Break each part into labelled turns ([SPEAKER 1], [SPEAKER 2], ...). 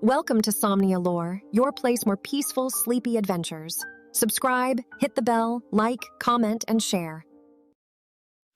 [SPEAKER 1] Welcome to Somnia Lore, your place for peaceful, sleepy adventures. Subscribe, hit the bell, like, comment, and share.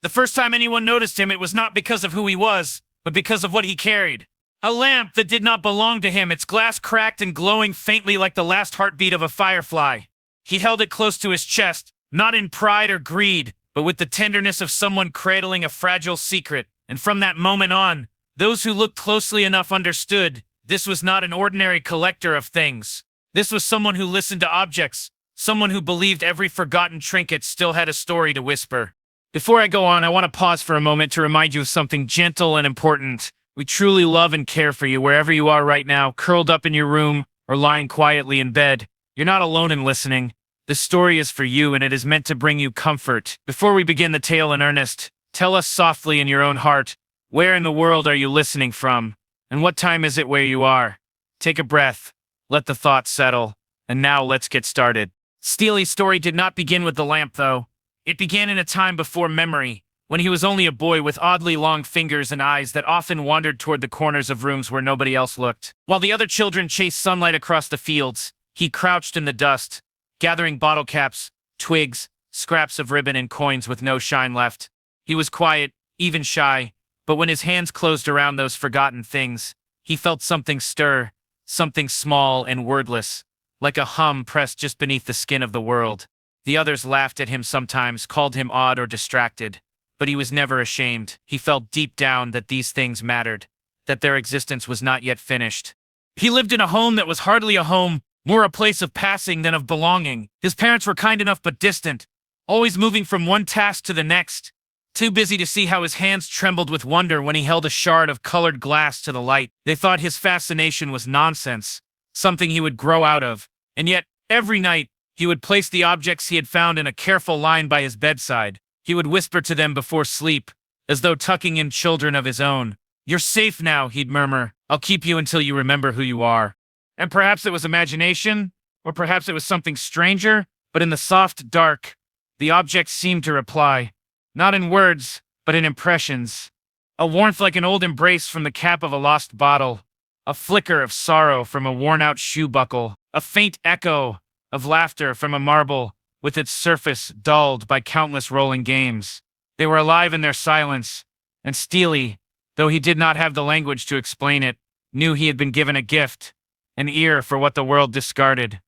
[SPEAKER 2] The first time anyone noticed him, it was not because of who he was, but because of what he carried. A lamp that did not belong to him, its glass cracked and glowing faintly like the last heartbeat of a firefly. He held it close to his chest, not in pride or greed, but with the tenderness of someone cradling a fragile secret. And from that moment on, those who looked closely enough understood this was not an ordinary collector of things. This was someone who listened to objects, someone who believed every forgotten trinket still had a story to whisper. Before I go on, I want to pause for a moment to remind you of something gentle and important. We truly love and care for you wherever you are right now, curled up in your room or lying quietly in bed. You're not alone in listening. This story is for you, and it is meant to bring you comfort. Before we begin the tale in earnest, tell us softly in your own heart, where in the world are you listening from? And what time is it where you are? Take a breath, let the thoughts settle, and now let's get started. Stealy's story did not begin with the lamp, though. It began in a time before memory, when he was only a boy with oddly long fingers and eyes that often wandered toward the corners of rooms where nobody else looked. While the other children chased sunlight across the fields, he crouched in the dust, gathering bottle caps, twigs, scraps of ribbon, and coins with no shine left. He was quiet, even shy, but when his hands closed around those forgotten things, he felt something stir, something small and wordless, like a hum pressed just beneath the skin of the world. The others laughed at him sometimes, called him odd or distracted, but he was never ashamed. He felt deep down that these things mattered, that their existence was not yet finished. He lived in a home that was hardly a home, more a place of passing than of belonging. His parents were kind enough but distant, always moving from one task to the next, too busy to see how his hands trembled with wonder when he held a shard of colored glass to the light. They thought his fascination was nonsense, something he would grow out of. And yet, every night, he would place the objects he had found in a careful line by his bedside. He would whisper to them before sleep, as though tucking in children of his own. "You're safe now," he'd murmur. "I'll keep you until you remember who you are." And perhaps it was imagination, or perhaps it was something stranger, but in the soft dark, the objects seemed to reply. Not in words, but in impressions. A warmth like an old embrace from the cap of a lost bottle. A flicker of sorrow from a worn-out shoe buckle. A faint echo of laughter from a marble, with its surface dulled by countless rolling games. They were alive in their silence, and Stealy, though he did not have the language to explain it, knew he had been given a gift, an ear for what the world discarded.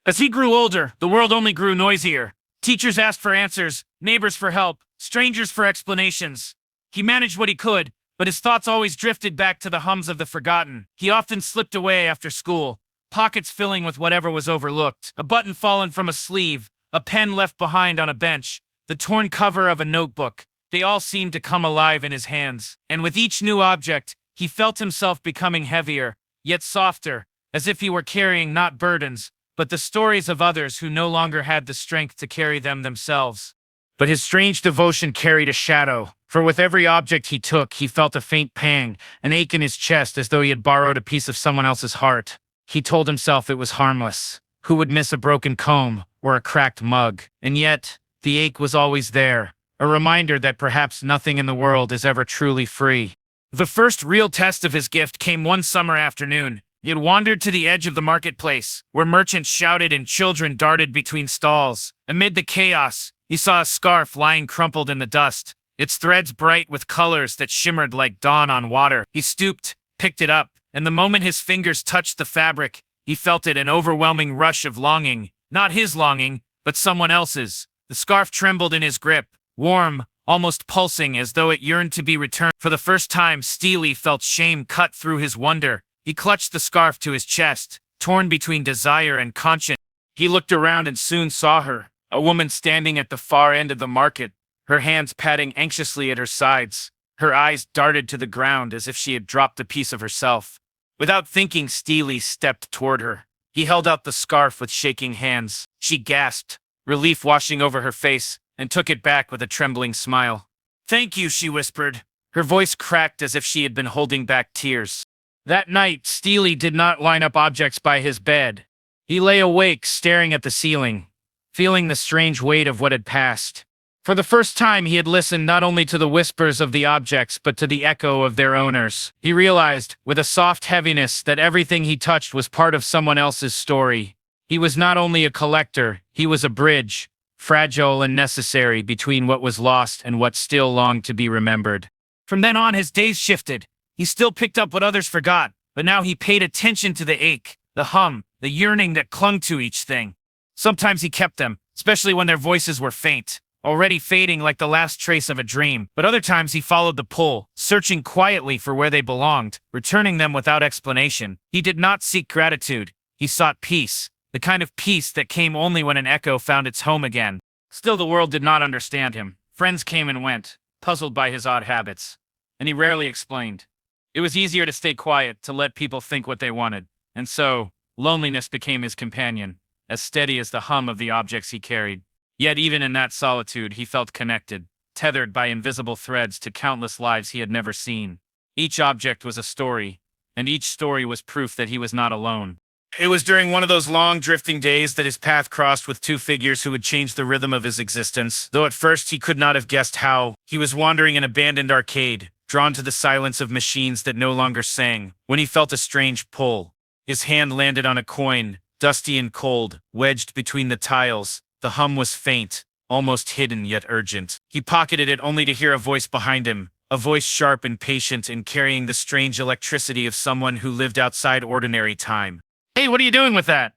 [SPEAKER 2] As he grew older, the world only grew noisier. Teachers asked for answers, neighbors for help, strangers for explanations. He managed what he could, but his thoughts always drifted back to the hums of the forgotten. He often slipped away after school, pockets filling with whatever was overlooked. A button fallen from a sleeve, a pen left behind on a bench, the torn cover of a notebook. They all seemed to come alive in his hands. And with each new object, he felt himself becoming heavier, yet softer, as if he were carrying not burdens, but the stories of others who no longer had the strength to carry them themselves. But his strange devotion carried a shadow, for with every object he took, he felt a faint pang, an ache in his chest as though he had borrowed a piece of someone else's heart. He told himself it was harmless. Who would miss a broken comb or a cracked mug? And yet, the ache was always there, a reminder that perhaps nothing in the world is ever truly free. The first real test of his gift came one summer afternoon. He had wandered to the edge of the marketplace, where merchants shouted and children darted between stalls. Amid the chaos, he saw a scarf lying crumpled in the dust, its threads bright with colors that shimmered like dawn on water. He stooped, picked it up, and the moment his fingers touched the fabric, he felt it, an overwhelming rush of longing. Not his longing, but someone else's. The scarf trembled in his grip, warm, almost pulsing, as though it yearned to be returned. For the first time, Stealy felt shame cut through his wonder. He clutched the scarf to his chest, torn between desire and conscience. He looked around and soon saw her, a woman standing at the far end of the market, her hands patting anxiously at her sides. Her eyes darted to the ground as if she had dropped a piece of herself. Without thinking, Stealy stepped toward her. He held out the scarf with shaking hands. She gasped, relief washing over her face, and took it back with a trembling smile. "Thank you," she whispered. Her voice cracked as if she had been holding back tears. That night, Stealy did not line up objects by his bed. He lay awake, staring at the ceiling, feeling the strange weight of what had passed. For the first time, he had listened not only to the whispers of the objects, but to the echo of their owners. He realized, with a soft heaviness, that everything he touched was part of someone else's story. He was not only a collector, he was a bridge, fragile and necessary, between what was lost and what still longed to be remembered. From then on, his days shifted. He still picked up what others forgot, but now he paid attention to the ache, the hum, the yearning that clung to each thing. Sometimes he kept them, especially when their voices were faint, already fading like the last trace of a dream, but other times he followed the pull, searching quietly for where they belonged, returning them without explanation. He did not seek gratitude, he sought peace, the kind of peace that came only when an echo found its home again. Still, the world did not understand him. Friends came and went, puzzled by his odd habits, and he rarely explained. It was easier to stay quiet, to let people think what they wanted, and so, loneliness became his companion, as steady as the hum of the objects he carried. Yet even in that solitude, he felt connected, tethered by invisible threads to countless lives he had never seen. Each object was a story, and each story was proof that he was not alone. It was during one of those long drifting days that his path crossed with two figures who would change the rhythm of his existence, though at first he could not have guessed how. He was wandering an abandoned arcade, drawn to the silence of machines that no longer sang, when he felt a strange pull. His hand landed on a coin, dusty and cold, wedged between the tiles. The hum was faint, almost hidden yet urgent. He pocketed it only to hear a voice behind him, a voice sharp and patient and carrying the strange electricity of someone who lived outside ordinary time. "Hey, what are you doing with that?"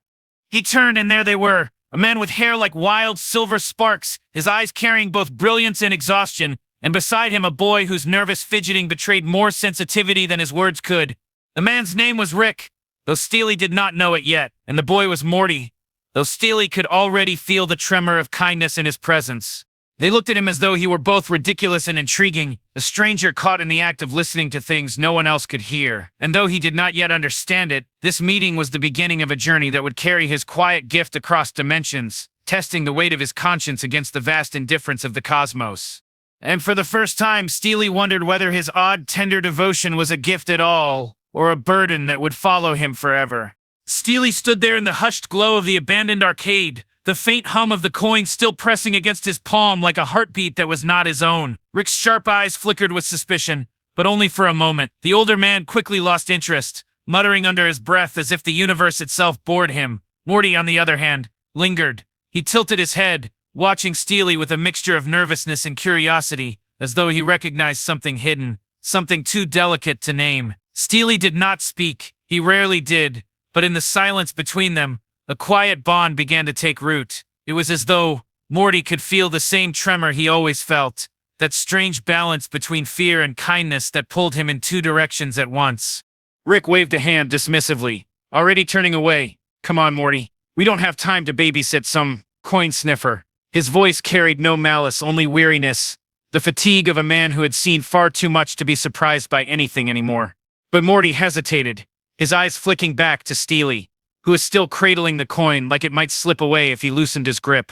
[SPEAKER 2] He turned and there they were, a man with hair like wild silver sparks, his eyes carrying both brilliance and exhaustion, and beside him a boy whose nervous fidgeting betrayed more sensitivity than his words could. The man's name was Rick, though Stealy did not know it yet, and the boy was Morty, though Stealy could already feel the tremor of kindness in his presence. They looked at him as though he were both ridiculous and intriguing, a stranger caught in the act of listening to things no one else could hear. And though he did not yet understand it, this meeting was the beginning of a journey that would carry his quiet gift across dimensions, testing the weight of his conscience against the vast indifference of the cosmos. And for the first time, Stealy wondered whether his odd, tender devotion was a gift at all, or a burden that would follow him forever. Stealy stood there in the hushed glow of the abandoned arcade, the faint hum of the coin still pressing against his palm like a heartbeat that was not his own. Rick's sharp eyes flickered with suspicion, but only for a moment. The older man quickly lost interest, muttering under his breath as if the universe itself bored him. Morty, on the other hand, lingered. He tilted his head, watching Stealy with a mixture of nervousness and curiosity, as though he recognized something hidden, something too delicate to name. Stealy did not speak. He rarely did. But in the silence between them, a quiet bond began to take root. It was as though Morty could feel the same tremor he always felt, that strange balance between fear and kindness that pulled him in two directions at once. Rick waved a hand dismissively, already turning away. "Come on, Morty. We don't have time to babysit some coin sniffer." His voice carried no malice, only weariness, the fatigue of a man who had seen far too much to be surprised by anything anymore. But Morty hesitated, his eyes flicking back to Stealy, who was still cradling the coin like it might slip away if he loosened his grip.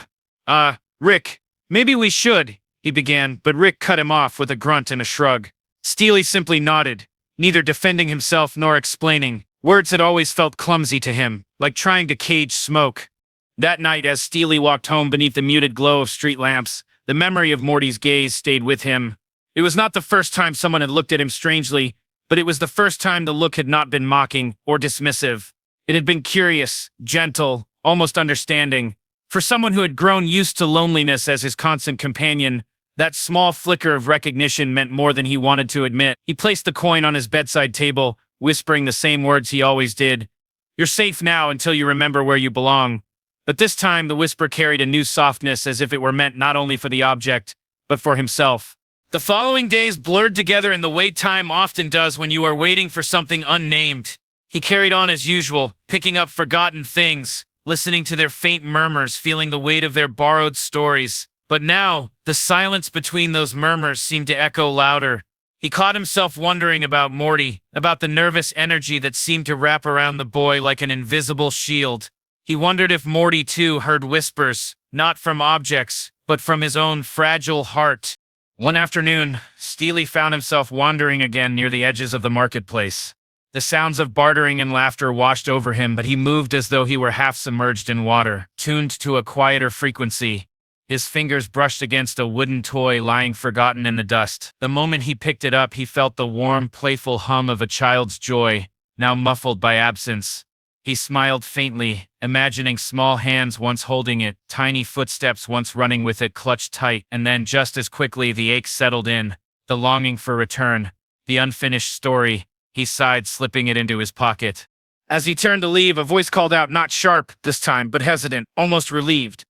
[SPEAKER 2] Rick, maybe we should," he began, but Rick cut him off with a grunt and a shrug. Stealy simply nodded, neither defending himself nor explaining. Words had always felt clumsy to him, like trying to cage smoke. That night, as Stealy walked home beneath the muted glow of street lamps, the memory of Morty's gaze stayed with him. It was not the first time someone had looked at him strangely, but it was the first time the look had not been mocking or dismissive. It had been curious, gentle, almost understanding. For someone who had grown used to loneliness as his constant companion, that small flicker of recognition meant more than he wanted to admit. He placed the coin on his bedside table, whispering the same words he always did. "You're safe now until you remember where you belong." But this time the whisper carried a new softness, as if it were meant not only for the object, but for himself. The following days blurred together in the way time often does when you are waiting for something unnamed. He carried on as usual, picking up forgotten things, listening to their faint murmurs, feeling the weight of their borrowed stories. But now, the silence between those murmurs seemed to echo louder. He caught himself wondering about Morty, about the nervous energy that seemed to wrap around the boy like an invisible shield. He wondered if Morty too heard whispers, not from objects, but from his own fragile heart. One afternoon, Stealy found himself wandering again near the edges of the marketplace. The sounds of bartering and laughter washed over him, but he moved as though he were half submerged in water, tuned to a quieter frequency. His fingers brushed against a wooden toy lying forgotten in the dust. The moment he picked it up, he felt the warm, playful hum of a child's joy, now muffled by absence. He smiled faintly, imagining small hands once holding it, tiny footsteps once running with it clutched tight, and then just as quickly the ache settled in, the longing for return, the unfinished story. He sighed, slipping it into his pocket. As he turned to leave, a voice called out, not sharp this time, but hesitant, almost relieved.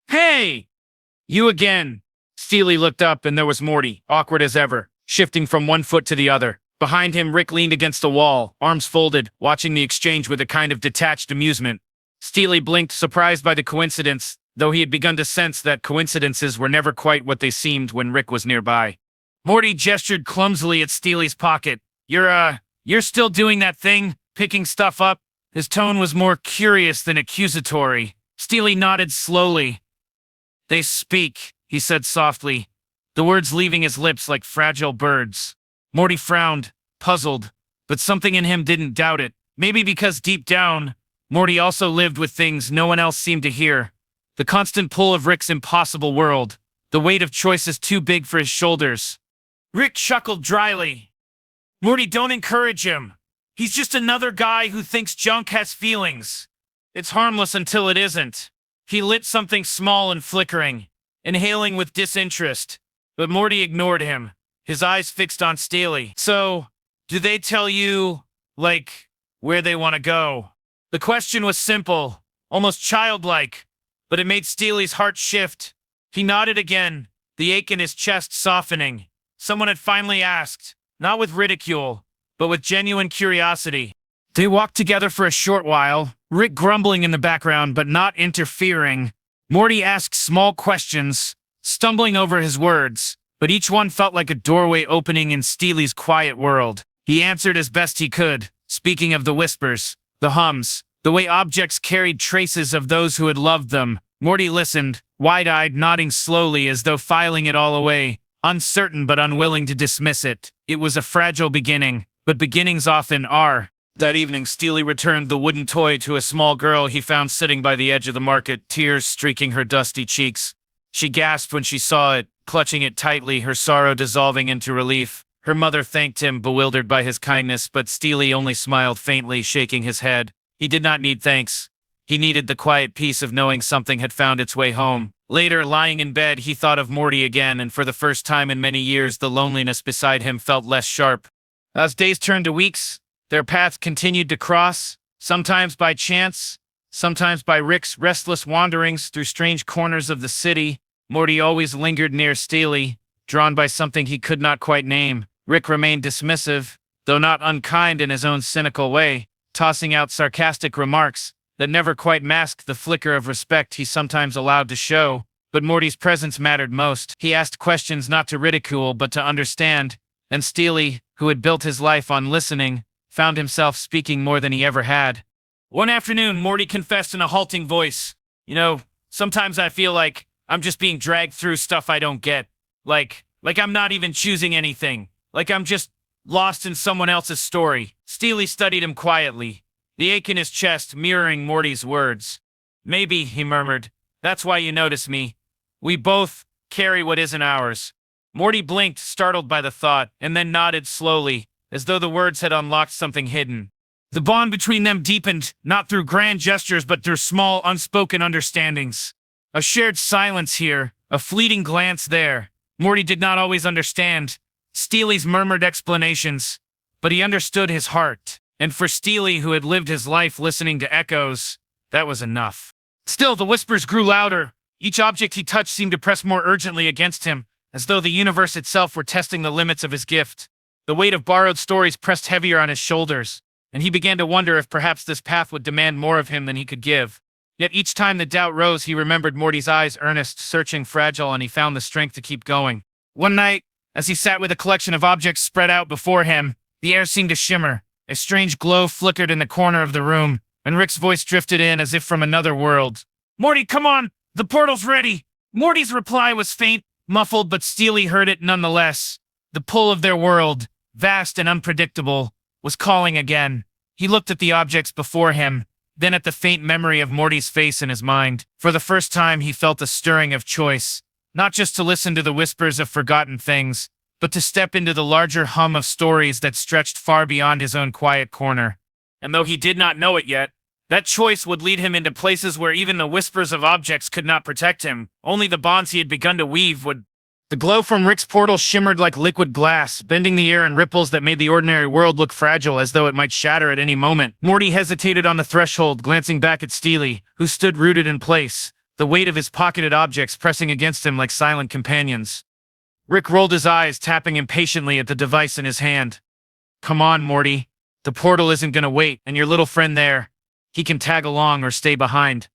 [SPEAKER 2] "Hey! You again!" Stealy looked up, and there was Morty, awkward as ever, shifting from one foot to the other. Behind him, Rick leaned against the wall, arms folded, watching the exchange with a kind of detached amusement. Stealy blinked, surprised by the coincidence, though he had begun to sense that coincidences were never quite what they seemed when Rick was nearby. Morty gestured clumsily at Stealy's pocket. You're still doing that thing? Picking stuff up?" His tone was more curious than accusatory. Stealy nodded slowly. "They speak," he said softly, the words leaving his lips like fragile birds. Morty frowned, puzzled, but something in him didn't doubt it. Maybe because deep down, Morty also lived with things no one else seemed to hear. The constant pull of Rick's impossible world, the weight of choices too big for his shoulders. Rick chuckled dryly. "Morty, don't encourage him. He's just another guy who thinks junk has feelings. It's harmless until it isn't." He lit something small and flickering, inhaling with disinterest, but Morty ignored him, his eyes fixed on Stealy. "So, do they tell you, where they want to go?" The question was simple, almost childlike, but it made Stealy's heart shift. He nodded again, the ache in his chest softening. Someone had finally asked, not with ridicule, but with genuine curiosity. They walked together for a short while, Rick grumbling in the background but not interfering. Morty asked small questions, stumbling over his words, but each one felt like a doorway opening in Stealy's quiet world. He answered as best he could, speaking of the whispers, the hums, the way objects carried traces of those who had loved them. Morty listened, wide-eyed, nodding slowly as though filing it all away, uncertain but unwilling to dismiss it. It was a fragile beginning, but beginnings often are. That evening, Stealy returned the wooden toy to a small girl he found sitting by the edge of the market, tears streaking her dusty cheeks. She gasped when she saw it, clutching it tightly, her sorrow dissolving into relief. Her mother thanked him, bewildered by his kindness, but Stealy only smiled faintly, shaking his head. He did not need thanks. He needed the quiet peace of knowing something had found its way home. Later, lying in bed, he thought of Morty again, and for the first time in many years, the loneliness beside him felt less sharp. As days turned to weeks, their paths continued to cross, sometimes by chance, sometimes by Rick's restless wanderings through strange corners of the city. Morty always lingered near Stealy, drawn by something he could not quite name. Rick remained dismissive, though not unkind in his own cynical way, tossing out sarcastic remarks that never quite masked the flicker of respect he sometimes allowed to show. But Morty's presence mattered most. He asked questions not to ridicule but to understand, and Stealy, who had built his life on listening, found himself speaking more than he ever had. One afternoon, Morty confessed in a halting voice, sometimes I feel like I'm just being dragged through stuff I don't get. Like I'm not even choosing anything. Like I'm just lost in someone else's story." Stealy studied him quietly, the ache in his chest mirroring Morty's words. "Maybe," he murmured, "that's why you notice me. We both carry what isn't ours." Morty blinked, startled by the thought, and then nodded slowly, as though the words had unlocked something hidden. The bond between them deepened, not through grand gestures but through small, unspoken understandings. A shared silence here, a fleeting glance there. Morty did not always understand Stealy's murmured explanations, but he understood his heart. And for Stealy, who had lived his life listening to echoes, that was enough. Still, the whispers grew louder. Each object he touched seemed to press more urgently against him, as though the universe itself were testing the limits of his gift. The weight of borrowed stories pressed heavier on his shoulders, and he began to wonder if perhaps this path would demand more of him than he could give. Yet each time the doubt rose, he remembered Morty's eyes, earnest, searching, fragile, and he found the strength to keep going. One night, as he sat with a collection of objects spread out before him, the air seemed to shimmer. A strange glow flickered in the corner of the room, and Rick's voice drifted in as if from another world. "Morty, come on! The portal's ready!" Morty's reply was faint, muffled, but Stealy heard it nonetheless. The pull of their world, vast and unpredictable, was calling again. He looked at the objects before him, then at the faint memory of Morty's face in his mind. For the first time, he felt a stirring of choice, not just to listen to the whispers of forgotten things, but to step into the larger hum of stories that stretched far beyond his own quiet corner. And though he did not know it yet, that choice would lead him into places where even the whispers of objects could not protect him. Only the bonds he had begun to weave would. The glow from Rick's portal shimmered like liquid glass, bending the air in ripples that made the ordinary world look fragile as though it might shatter at any moment. Morty hesitated on the threshold, glancing back at Stealy, who stood rooted in place, the weight of his pocketed objects pressing against him like silent companions. Rick rolled his eyes, tapping impatiently at the device in his hand. Come on, Morty. The portal isn't gonna wait, and your little friend there, he can tag along or stay behind.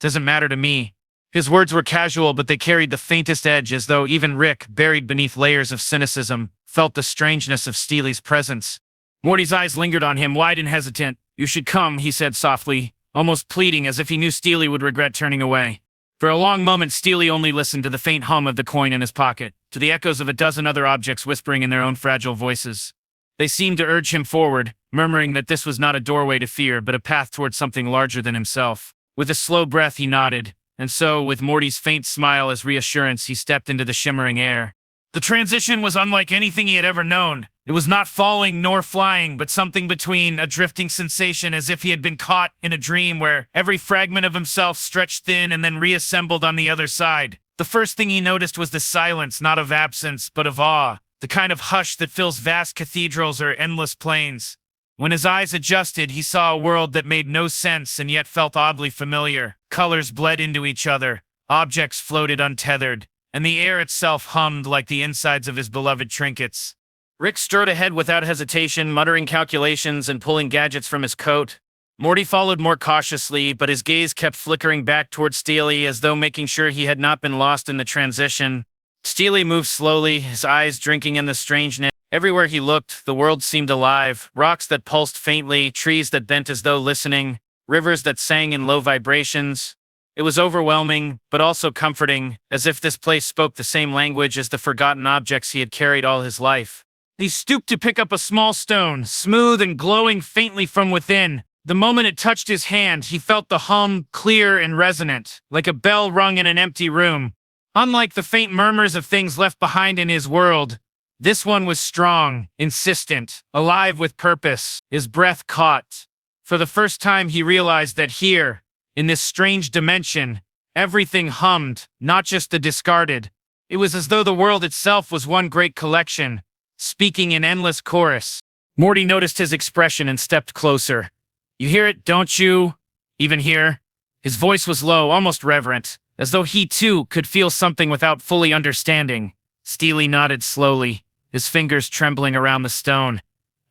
[SPEAKER 2] Doesn't matter to me. His words were casual, but they carried the faintest edge, as though even Rick, buried beneath layers of cynicism, felt the strangeness of Stealy's presence. Morty's eyes lingered on him, wide and hesitant. You should come, he said softly, almost pleading, as if he knew Stealy would regret turning away. For a long moment, Stealy only listened to the faint hum of the coin in his pocket, to the echoes of a dozen other objects whispering in their own fragile voices. They seemed to urge him forward, murmuring that this was not a doorway to fear, but a path towards something larger than himself. With a slow breath, he nodded. And so, with Morty's faint smile as reassurance, he stepped into the shimmering air. The transition was unlike anything he had ever known. It was not falling nor flying, but something between, a drifting sensation as if he had been caught in a dream where every fragment of himself stretched thin and then reassembled on the other side. The first thing he noticed was the silence, not of absence, but of awe, the kind of hush that fills vast cathedrals or endless plains. When his eyes adjusted, he saw a world that made no sense and yet felt oddly familiar. Colors bled into each other, objects floated untethered, and the air itself hummed like the insides of his beloved trinkets. Rick strode ahead without hesitation, muttering calculations and pulling gadgets from his coat. Morty followed more cautiously, but his gaze kept flickering back towards Stealy as though making sure he had not been lost in the transition. Stealy moved slowly, his eyes drinking in the strangeness. Everywhere he looked, the world seemed alive. Rocks that pulsed faintly, trees that bent as though listening, rivers that sang in low vibrations. It was overwhelming, but also comforting, as if this place spoke the same language as the forgotten objects he had carried all his life. He stooped to pick up a small stone, smooth and glowing faintly from within. The moment it touched his hand, he felt the hum, clear and resonant, like a bell rung in an empty room. Unlike the faint murmurs of things left behind in his world, this one was strong, insistent, alive with purpose. His breath caught. For the first time, he realized that here, in this strange dimension, everything hummed, not just the discarded. It was as though the world itself was one great collection, speaking in endless chorus. Morty noticed his expression and stepped closer. You hear it, don't you? Even here? His voice was low, almost reverent, as though he too could feel something without fully understanding. Stealy nodded slowly, his fingers trembling around the stone.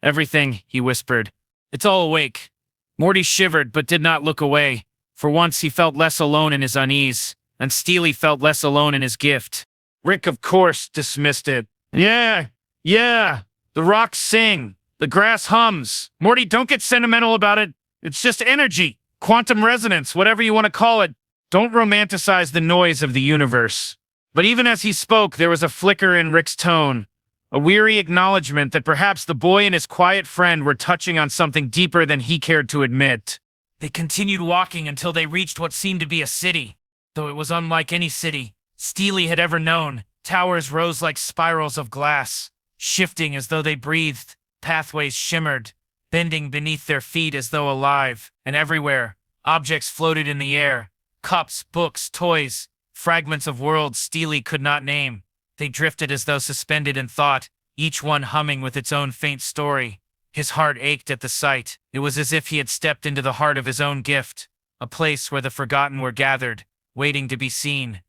[SPEAKER 2] Everything, he whispered. It's all awake. Morty shivered but did not look away. For once he felt less alone in his unease, and Stealy felt less alone in his gift. Rick, of course, dismissed it. Yeah, the rocks sing. The grass hums. Morty, don't get sentimental about it. It's just energy. Quantum resonance, whatever you want to call it. Don't romanticize the noise of the universe. But even as he spoke, there was a flicker in Rick's tone. A weary acknowledgement that perhaps the boy and his quiet friend were touching on something deeper than he cared to admit. They continued walking until they reached what seemed to be a city. Though it was unlike any city Stealy had ever known, towers rose like spirals of glass, shifting as though they breathed. Pathways shimmered, bending beneath their feet as though alive, and everywhere, objects floated in the air. Cups, books, toys, fragments of worlds Stealy could not name. They drifted as though suspended in thought, each one humming with its own faint story. His heart ached at the sight. It was as if he had stepped into the heart of his own gift, a place where the forgotten were gathered, waiting to be seen.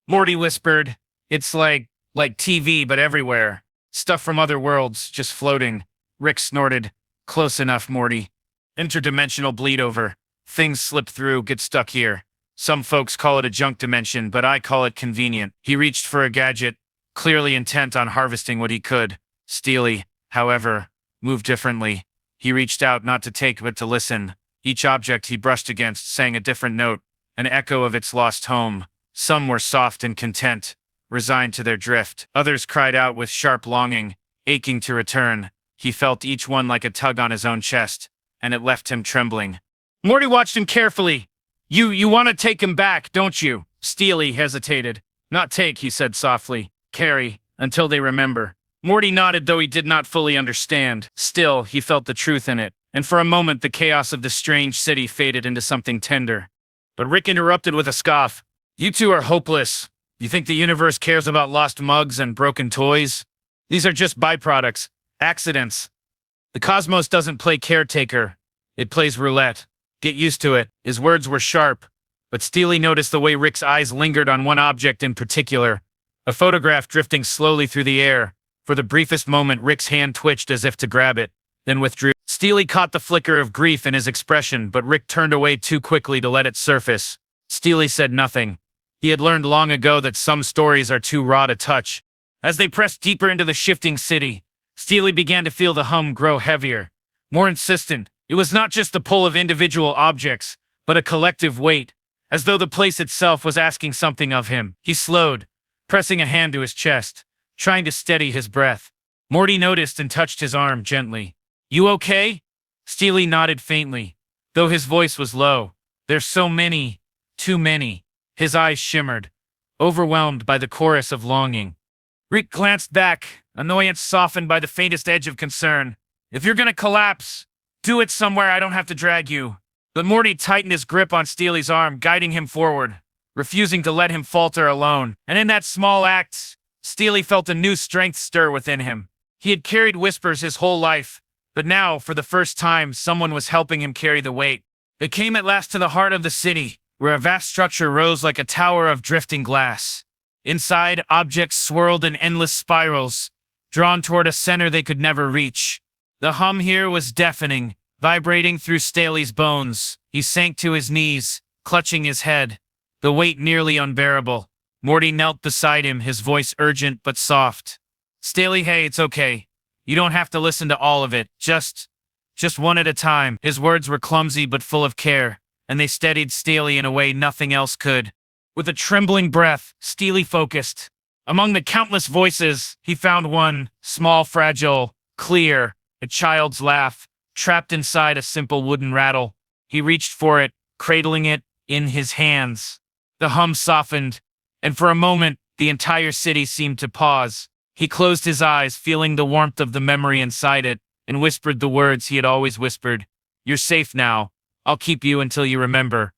[SPEAKER 2] Morty whispered, It's like TV, but everywhere. Stuff from other worlds, just floating. Rick snorted, Close enough, Morty. Interdimensional bleed over. Things slip through, get stuck here. Some folks call it a junk dimension, but I call it convenient. He reached for a gadget, clearly intent on harvesting what he could. Stealy, however, moved differently. He reached out not to take but to listen. Each object he brushed against sang a different note, an echo of its lost home. Some were soft and content, resigned to their drift. Others cried out with sharp longing, aching to return. He felt each one like a tug on his own chest, and it left him trembling. Morty watched him carefully. You want to take him back, don't you? Stealy hesitated. Not take, he said softly. Carry, until they remember. Morty nodded, though he did not fully understand. Still, he felt the truth in it, and for a moment the chaos of the strange city faded into something tender. But Rick interrupted with a scoff. You two are hopeless. You think the universe cares about lost mugs and broken toys? These are just byproducts, accidents. The cosmos doesn't play caretaker. It plays roulette. Get used to it. His words were sharp, but Stealy noticed the way Rick's eyes lingered on one object in particular, a photograph drifting slowly through the air. For the briefest moment, Rick's hand twitched as if to grab it, then withdrew. Stealy caught the flicker of grief in his expression, but Rick turned away too quickly to let it surface. Stealy said nothing. He had learned long ago that some stories are too raw to touch. As they pressed deeper into the shifting city, Stealy began to feel the hum grow heavier, more insistent. It was not just the pull of individual objects, but a collective weight, as though the place itself was asking something of him. He slowed, pressing a hand to his chest, trying to steady his breath. Morty noticed and touched his arm gently. You okay? Stealy nodded faintly, though his voice was low. There's so many, too many. His eyes shimmered, overwhelmed by the chorus of longing. Rick glanced back, annoyance softened by the faintest edge of concern. If you're gonna collapse, do it somewhere I don't have to drag you. But Morty tightened his grip on Stealy's arm, guiding him forward, refusing to let him falter alone. And in that small act, Stealy felt a new strength stir within him. He had carried whispers his whole life, but now, for the first time, someone was helping him carry the weight. They came at last to the heart of the city, where a vast structure rose like a tower of drifting glass. Inside, objects swirled in endless spirals, drawn toward a center they could never reach. The hum here was deafening, vibrating through Stealy's bones. He sank to his knees, clutching his head, the weight nearly unbearable. Morty knelt beside him, his voice urgent but soft. Stealy, hey, it's okay. You don't have to listen to all of it. Just one at a time. His words were clumsy but full of care, and they steadied Stealy in a way nothing else could. With a trembling breath, Stealy focused. Among the countless voices, he found one, small, fragile, clear, a child's laugh, trapped inside a simple wooden rattle. He reached for it, cradling it in his hands. The hum softened, and for a moment, the entire city seemed to pause. He closed his eyes, feeling the warmth of the memory inside it, and whispered the words he had always whispered. You're safe now. I'll keep you until you remember.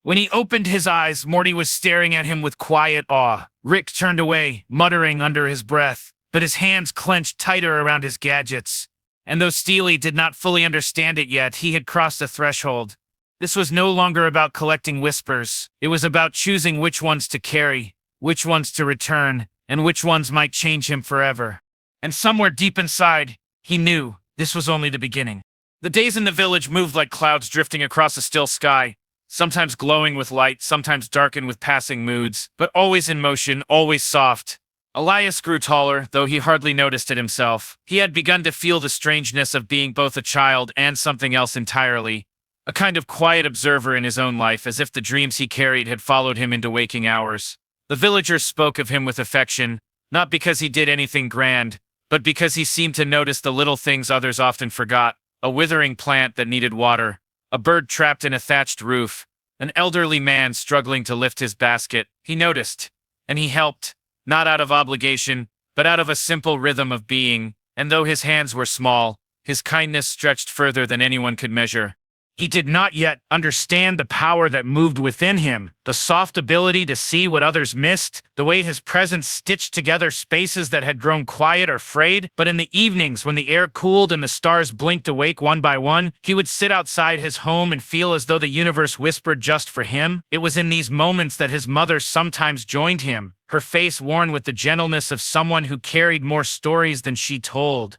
[SPEAKER 2] When he opened his eyes, Morty was staring at him with quiet awe. Rick turned away, muttering under his breath, but his hands clenched tighter around his gadgets. And though Stealy did not fully understand it yet, he had crossed a threshold. This was no longer about collecting whispers. It was about choosing which ones to carry, which ones to return, and which ones might change him forever. And somewhere deep inside, he knew this was only the beginning. The days in the village moved like clouds drifting across a still sky, sometimes glowing with light, sometimes darkened with passing moods, but always in motion, always soft. Elias grew taller, though he hardly noticed it himself. He had begun to feel the strangeness of being both a child and something else entirely, a kind of quiet observer in his own life, as if the dreams he carried had followed him into waking hours. The villagers spoke of him with affection, not because he did anything grand, but because he seemed to notice the little things others often forgot: a withering plant that needed water, a bird trapped in a thatched roof, an elderly man struggling to lift his basket. He noticed, and he helped. Not out of obligation, but out of a simple rhythm of being, and though his hands were small, his kindness stretched further than anyone could measure. He did not yet understand the power that moved within him, the soft ability to see what others missed, the way his presence stitched together spaces that had grown quiet or frayed. But in the evenings, when the air cooled and the stars blinked awake one by one, he would sit outside his home and feel as though the universe whispered just for him. It was in these moments that his mother sometimes joined him, her face worn with the gentleness of someone who carried more stories than she told.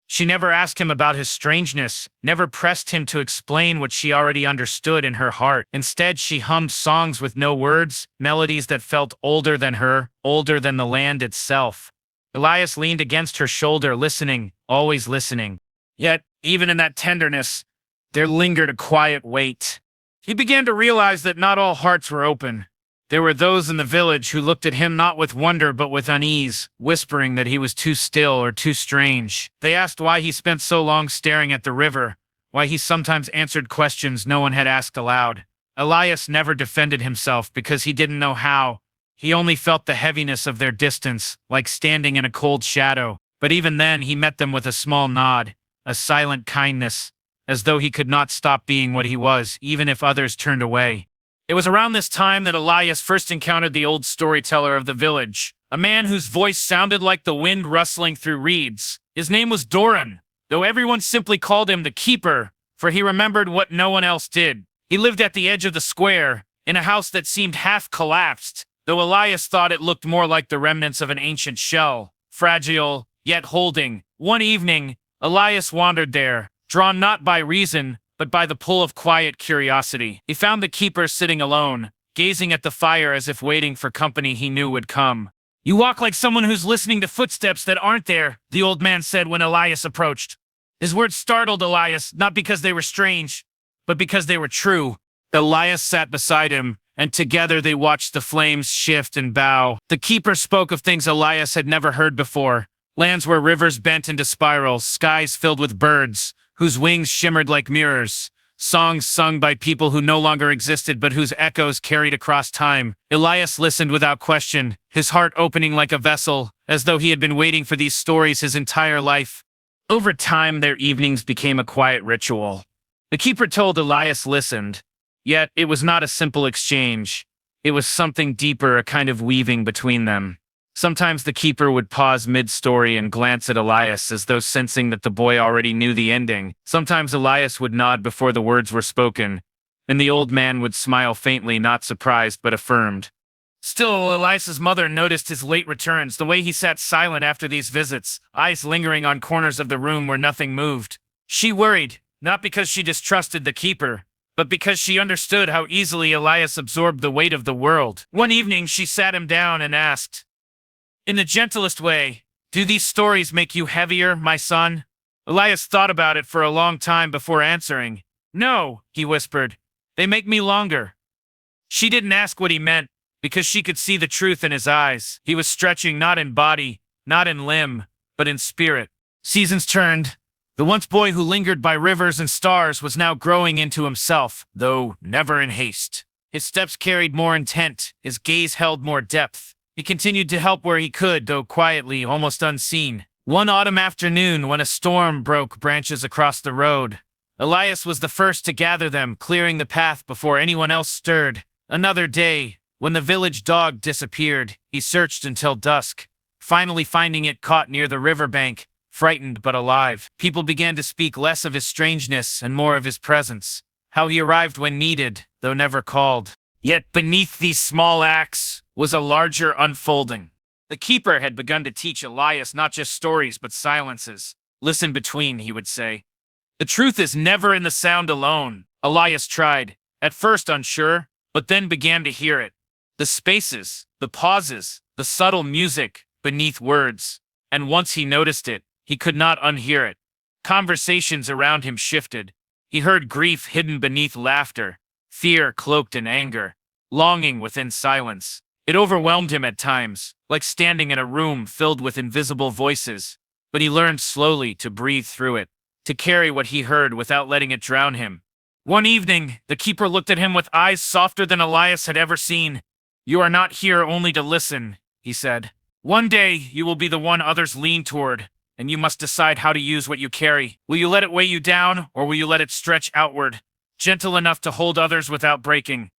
[SPEAKER 2] She never asked him about his strangeness, never pressed him to explain what she already understood in her heart. Instead, she hummed songs with no words, melodies that felt older than her, older than the land itself. Elias leaned against her shoulder, listening, always listening. Yet, even in that tenderness, there lingered a quiet weight. He began to realize that not all hearts were open. There were those in the village who looked at him not with wonder but with unease, whispering that he was too still or too strange. They asked why he spent so long staring at the river, why he sometimes answered questions no one had asked aloud. Elias never defended himself because he didn't know how. He only felt the heaviness of their distance, like standing in a cold shadow. But even then, he met them with a small nod, a silent kindness, as though he could not stop being what he was, even if others turned away. It was around this time that Elias first encountered the old storyteller of the village, a man whose voice sounded like the wind rustling through reeds. His name was Doran, though everyone simply called him the Keeper, for he remembered what no one else did. He lived at the edge of the square, in a house that seemed half collapsed, though Elias thought it looked more like the remnants of an ancient shell, fragile, yet holding. One evening, Elias wandered there, drawn not by reason, but by the pull of quiet curiosity. He found the Keeper sitting alone, gazing at the fire as if waiting for company he knew would come. "You walk like someone who's listening to footsteps that aren't there," the old man said when Elias approached. His words startled Elias, not because they were strange, but because they were true. Elias sat beside him, and together they watched the flames shift and bow. The Keeper spoke of things Elias had never heard before. Lands where rivers bent into spirals, skies filled with birds, whose wings shimmered like mirrors, songs sung by people who no longer existed but whose echoes carried across time. Elias listened without question, his heart opening like a vessel, as though he had been waiting for these stories his entire life. Over time, their evenings became a quiet ritual. The Keeper told Elias listened, yet it was not a simple exchange. It was something deeper, a kind of weaving between them. Sometimes the Keeper would pause mid-story and glance at Elias as though sensing that the boy already knew the ending. Sometimes Elias would nod before the words were spoken, and the old man would smile faintly, not surprised but affirmed. Still, Elias's mother noticed his late returns, the way he sat silent after these visits, eyes lingering on corners of the room where nothing moved. She worried, not because she distrusted the Keeper, but because she understood how easily Elias absorbed the weight of the world. One evening, she sat him down and asked, in the gentlest way, "Do these stories make you heavier, my son?" Elias thought about it for a long time before answering. "No," he whispered. "They make me longer." She didn't ask what he meant, because she could see the truth in his eyes. He was stretching not in body, not in limb, but in spirit. Seasons turned. The once boy who lingered by rivers and stars was now growing into himself, though never in haste. His steps carried more intent, his gaze held more depth. He continued to help where he could, though quietly, almost unseen. One autumn afternoon, when a storm broke branches across the road, Elias was the first to gather them, clearing the path before anyone else stirred. Another day, when the village dog disappeared, he searched until dusk, finally finding it caught near the riverbank, frightened but alive. People began to speak less of his strangeness and more of his presence, how he arrived when needed, though never called. Yet beneath these small acts was a larger unfolding. The Keeper had begun to teach Elias not just stories but silences. "Listen between," he would say. "The truth is never in the sound alone." Elias tried, at first unsure, but then began to hear it. The spaces, the pauses, the subtle music beneath words. And once he noticed it, he could not unhear it. Conversations around him shifted. He heard grief hidden beneath laughter, fear cloaked in anger, longing within silence. It overwhelmed him at times, like standing in a room filled with invisible voices, but he learned slowly to breathe through it, to carry what he heard without letting it drown him. One evening, the Keeper looked at him with eyes softer than Elias had ever seen. "You are not here only to listen," he said. "One day, you will be the one others lean toward, and you must decide how to use what you carry. Will you let it weigh you down, or will you let it stretch outward, gentle enough to hold others without breaking?"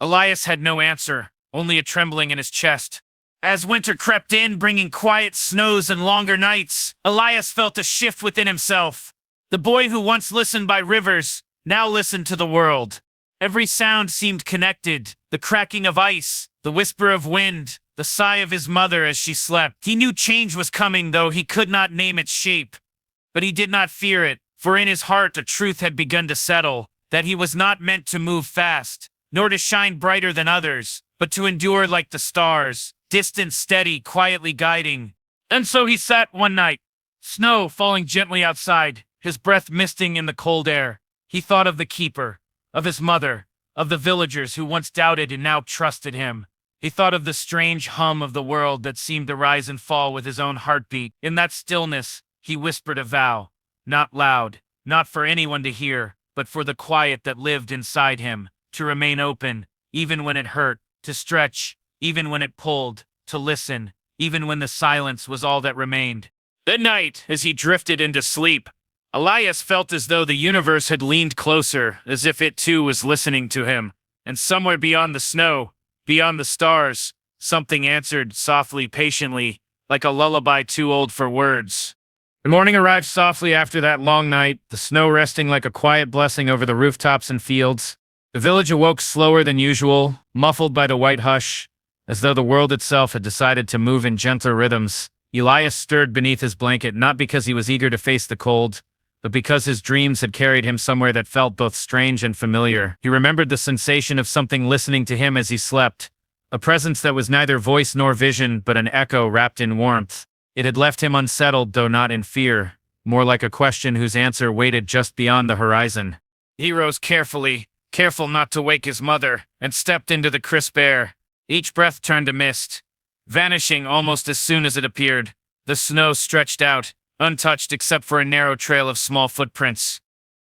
[SPEAKER 2] Elias had no answer, only a trembling in his chest. As winter crept in, bringing quiet snows and longer nights, Elias felt a shift within himself. The boy who once listened by rivers now listened to the world. Every sound seemed connected, the cracking of ice, the whisper of wind, the sigh of his mother as she slept. He knew change was coming, though he could not name its shape. But he did not fear it, for in his heart a truth had begun to settle, that he was not meant to move fast, nor to shine brighter than others, but to endure like the stars, distant, steady, quietly guiding. And so he sat one night, snow falling gently outside, his breath misting in the cold air. He thought of the Keeper, of his mother, of the villagers who once doubted and now trusted him. He thought of the strange hum of the world that seemed to rise and fall with his own heartbeat. In that stillness, he whispered a vow, not loud, not for anyone to hear, but for the quiet that lived inside him, to remain open, even when it hurt, to stretch, even when it pulled, to listen, even when the silence was all that remained. That night, as he drifted into sleep, Elias felt as though the universe had leaned closer, as if it too was listening to him. And somewhere beyond the snow, beyond the stars, something answered softly, patiently, like a lullaby too old for words. The morning arrived softly after that long night, the snow resting like a quiet blessing over the rooftops and fields. The village awoke slower than usual, muffled by the white hush, as though the world itself had decided to move in gentler rhythms. Elias stirred beneath his blanket not because he was eager to face the cold, but because his dreams had carried him somewhere that felt both strange and familiar. He remembered the sensation of something listening to him as he slept, a presence that was neither voice nor vision, but an echo wrapped in warmth. It had left him unsettled, though not in fear, more like a question whose answer waited just beyond the horizon. He rose carefully, careful not to wake his mother, and stepped into the crisp air. Each breath turned to mist, vanishing almost as soon as it appeared. The snow stretched out, untouched except for a narrow trail of small footprints.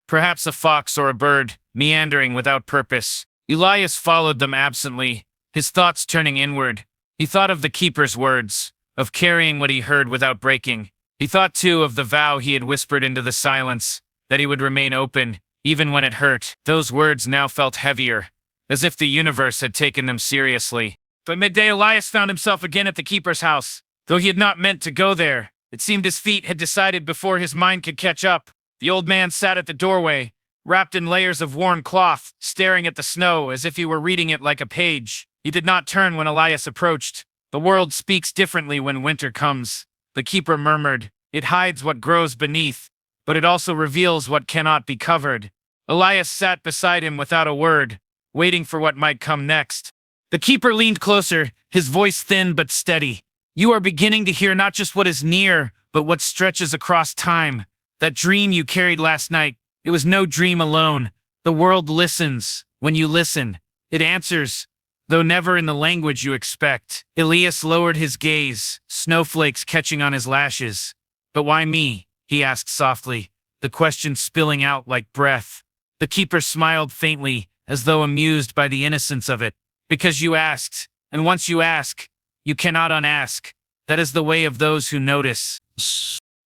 [SPEAKER 2] Perhaps a fox or a bird, meandering without purpose. Elias followed them absently, his thoughts turning inward. He thought of the keeper's words, of carrying what he heard without breaking. He thought, too, of the vow he had whispered into the silence, that he would remain open, even when it hurt. Those words now felt heavier, as if the universe had taken them seriously. By midday, Elias found himself again at the keeper's house. Though he had not meant to go there, it seemed his feet had decided before his mind could catch up. The old man sat at the doorway, wrapped in layers of worn cloth, staring at the snow as if he were reading it like a page. He did not turn when Elias approached. The world speaks differently when winter comes, the keeper murmured. It hides what grows beneath, but it also reveals what cannot be covered. Elias sat beside him without a word, waiting for what might come next. The keeper leaned closer, his voice thin but steady. You are beginning to hear not just what is near, but what stretches across time. That dream you carried last night, it was no dream alone. The world listens. When you listen, it answers, though never in the language you expect. Elias lowered his gaze, snowflakes catching on his lashes. But why me? He asked softly, the question spilling out like breath. The keeper smiled faintly, as though amused by the innocence of it. Because you asked, and once you ask, you cannot unask. That is the way of those who notice.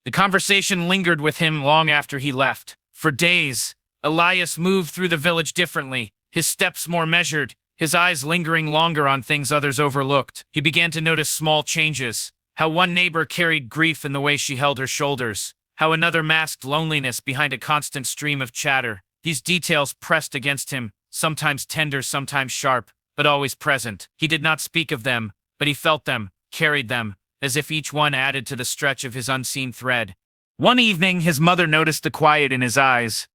[SPEAKER 2] The conversation lingered with him long after he left. For days, Elias moved through the village differently, his steps more measured, his eyes lingering longer on things others overlooked. He began to notice small changes. How one neighbor carried grief in the way she held her shoulders. How another masked loneliness behind a constant stream of chatter. These details pressed against him, sometimes tender, sometimes sharp, but always present. He did not speak of them, but he felt them, carried them, as if each one added to the stretch of his unseen thread. One evening, his mother noticed the quiet in his eyes.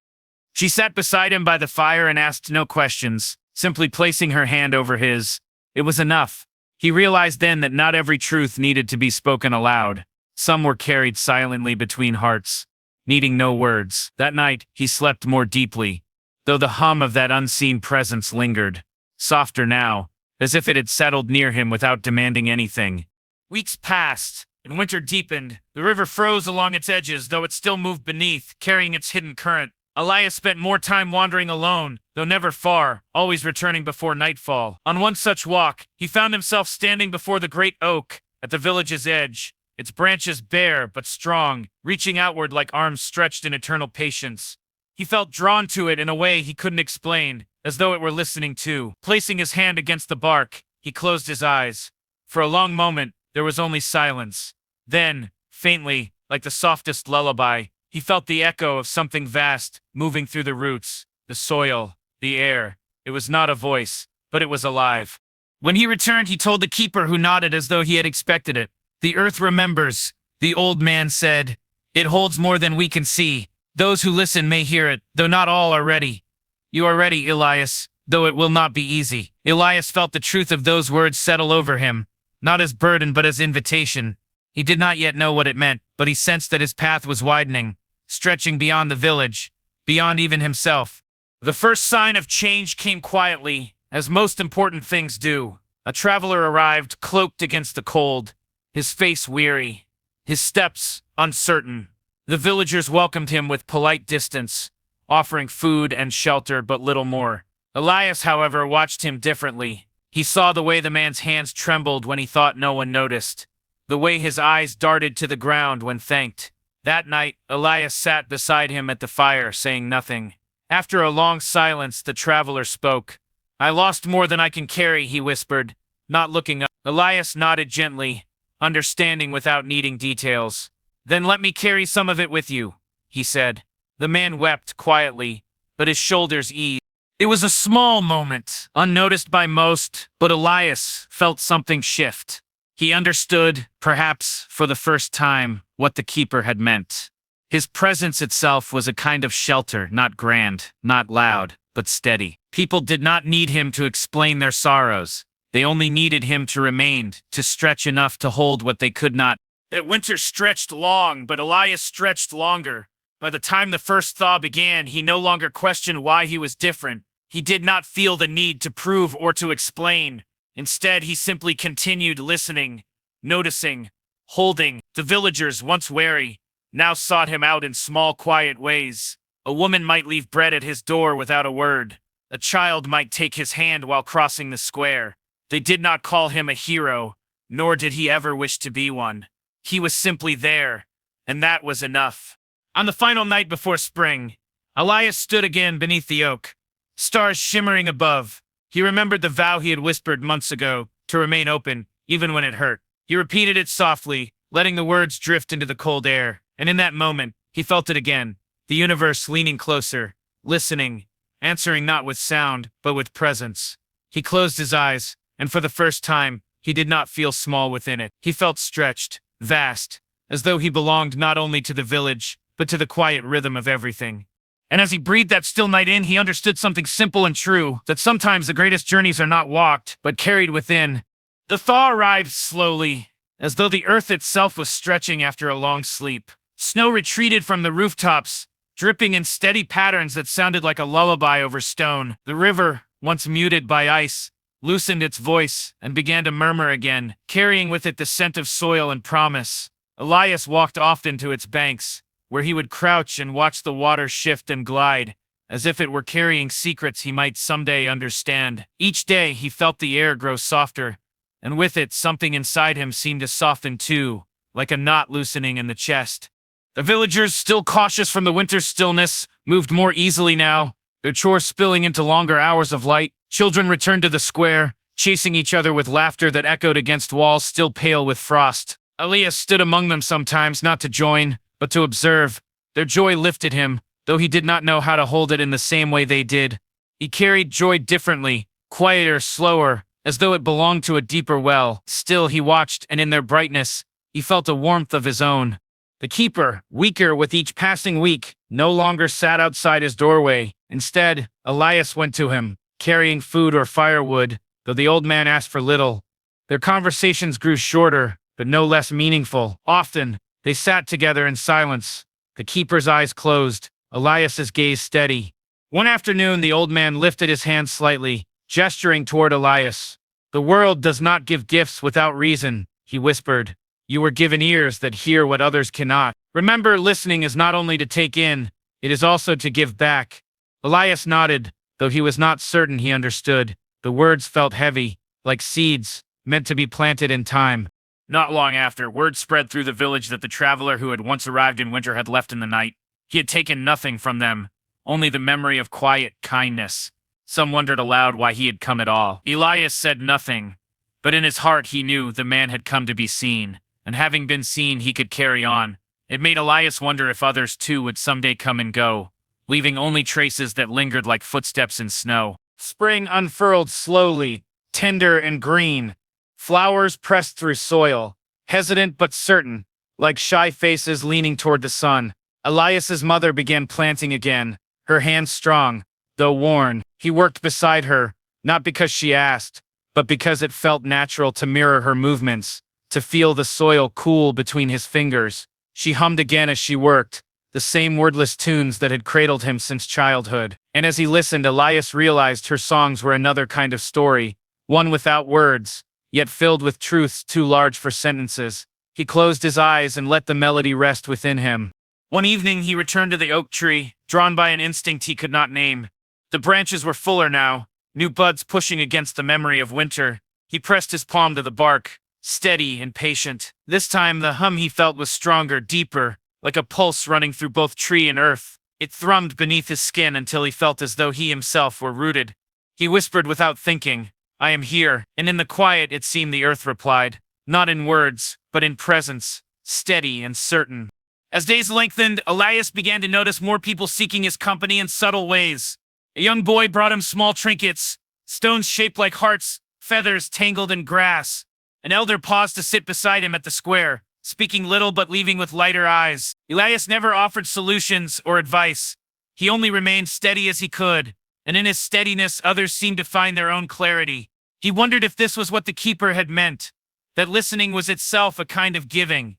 [SPEAKER 2] She sat beside him by the fire and asked no questions, simply placing her hand over his. It was enough. He realized then that not every truth needed to be spoken aloud. Some were carried silently between hearts, needing no words. That night, he slept more deeply, though the hum of that unseen presence lingered, softer now, as if it had settled near him without demanding anything. Weeks passed, and winter deepened. The river froze along its edges, though it still moved beneath, carrying its hidden current. Elias spent more time wandering alone, though never far, always returning before nightfall. On one such walk, he found himself standing before the great oak at the village's edge, its branches bare but strong, reaching outward like arms stretched in eternal patience. He felt drawn to it in a way he couldn't explain, as though it were listening too. Placing his hand against the bark, he closed his eyes. For a long moment, there was only silence. Then, faintly, like the softest lullaby, he felt the echo of something vast moving through the roots, the soil, the air. It was not a voice, but it was alive. When he returned, he told the keeper, who nodded as though he had expected it. The earth remembers, the old man said. It holds more than we can see. Those who listen may hear it, though not all are ready. You are ready, Elias, though it will not be easy. Elias felt the truth of those words settle over him, not as burden but as invitation. He did not yet know what it meant, but he sensed that his path was widening, stretching beyond the village, beyond even himself. The first sign of change came quietly, as most important things do. A traveler arrived, cloaked against the cold, his face weary, his steps uncertain. The villagers welcomed him with polite distance, offering food and shelter but little more. Elias, however, watched him differently. He saw the way the man's hands trembled when he thought no one noticed, the way his eyes darted to the ground when thanked. That night, Elias sat beside him at the fire, saying nothing. After a long silence, the traveler spoke. "I lost more than I can carry," he whispered, not looking up. Elias nodded gently, understanding without needing details. "Then let me carry some of it with you," he said. The man wept quietly, but his shoulders eased. It was a small moment, unnoticed by most, but Elias felt something shift. He understood, perhaps for the first time, what the keeper had meant. His presence itself was a kind of shelter, not grand, not loud, but steady. People did not need him to explain their sorrows. They only needed him to remain, to stretch enough to hold what they could not. That winter stretched long, but Elias stretched longer. By the time the first thaw began, he no longer questioned why he was different. He did not feel the need to prove or to explain. Instead, he simply continued listening, noticing, holding. The villagers, once wary, now sought him out in small, quiet ways. A woman might leave bread at his door without a word. A child might take his hand while crossing the square. They did not call him a hero, nor did he ever wish to be one. He was simply there, and that was enough. On the final night before spring, Elias stood again beneath the oak, stars shimmering above. He remembered the vow he had whispered months ago, to remain open, even when it hurt. He repeated it softly, letting the words drift into the cold air, and in that moment, he felt it again, the universe leaning closer, listening, answering not with sound, but with presence. He closed his eyes, and for the first time, he did not feel small within it. He felt stretched, vast, as though he belonged not only to the village, but to the quiet rhythm of everything. And as he breathed that still night in, he understood something simple and true, that sometimes the greatest journeys are not walked, but carried within. The thaw arrived slowly, as though the earth itself was stretching after a long sleep. Snow retreated from the rooftops, dripping in steady patterns that sounded like a lullaby over stone. The river, once muted by ice, loosened its voice and began to murmur again, carrying with it the scent of soil and promise. Elias walked often to its banks, where he would crouch and watch the water shift and glide, as if it were carrying secrets he might someday understand. Each day he felt the air grow softer, and with it something inside him seemed to soften too, like a knot loosening in the chest. The villagers, still cautious from the winter stillness, moved more easily now, their chores spilling into longer hours of light. Children returned to the square, chasing each other with laughter that echoed against walls still pale with frost. Elias stood among them sometimes, not to join, but to observe. Their joy lifted him, though he did not know how to hold it in the same way they did. He carried joy differently, quieter, slower, as though it belonged to a deeper well. Still he watched, and in their brightness, he felt a warmth of his own. The keeper, weaker with each passing week, no longer sat outside his doorway. Instead, Elias went to him, carrying food or firewood, though the old man asked for little. Their conversations grew shorter, but no less meaningful. Often, they sat together in silence, the keeper's eyes closed, Elias's gaze steady. One afternoon, the old man lifted his hand slightly, gesturing toward Elias. "The world does not give gifts without reason," he whispered. "You were given ears that hear what others cannot. Remember, listening is not only to take in, it is also to give back." Elias nodded, though he was not certain he understood. The words felt heavy, like seeds, meant to be planted in time. Not long after, word spread through the village that the traveler who had once arrived in winter had left in the night. He had taken nothing from them, only the memory of quiet kindness. Some wondered aloud why he had come at all. Elias said nothing, but in his heart he knew the man had come to be seen, and having been seen he could carry on. It made Elias wonder if others too would someday come and go, leaving only traces that lingered like footsteps in snow. Spring unfurled slowly, tender and green. Flowers pressed through soil, hesitant but certain, like shy faces leaning toward the sun. Elias's mother began planting again, her hands strong, though worn. He worked beside her, not because she asked, but because it felt natural to mirror her movements, to feel the soil cool between his fingers. She hummed again as she worked, the same wordless tunes that had cradled him since childhood. And as he listened, Elias realized her songs were another kind of story, one without words, yet filled with truths too large for sentences. He closed his eyes and let the melody rest within him. One evening he returned to the oak tree, drawn by an instinct he could not name. The branches were fuller now, new buds pushing against the memory of winter. He pressed his palm to the bark, steady and patient. This time the hum he felt was stronger, deeper, like a pulse running through both tree and earth. It thrummed beneath his skin until he felt as though he himself were rooted. He whispered without thinking, "I am here," and in the quiet it seemed the earth replied, not in words, but in presence, steady and certain. As days lengthened, Elias began to notice more people seeking his company in subtle ways. A young boy brought him small trinkets, stones shaped like hearts, feathers tangled in grass. An elder paused to sit beside him at the square, speaking little but leaving with lighter eyes. Elias never offered solutions or advice. He only remained steady as he could, and in his steadiness others seemed to find their own clarity. He wondered if this was what the keeper had meant, that listening was itself a kind of giving.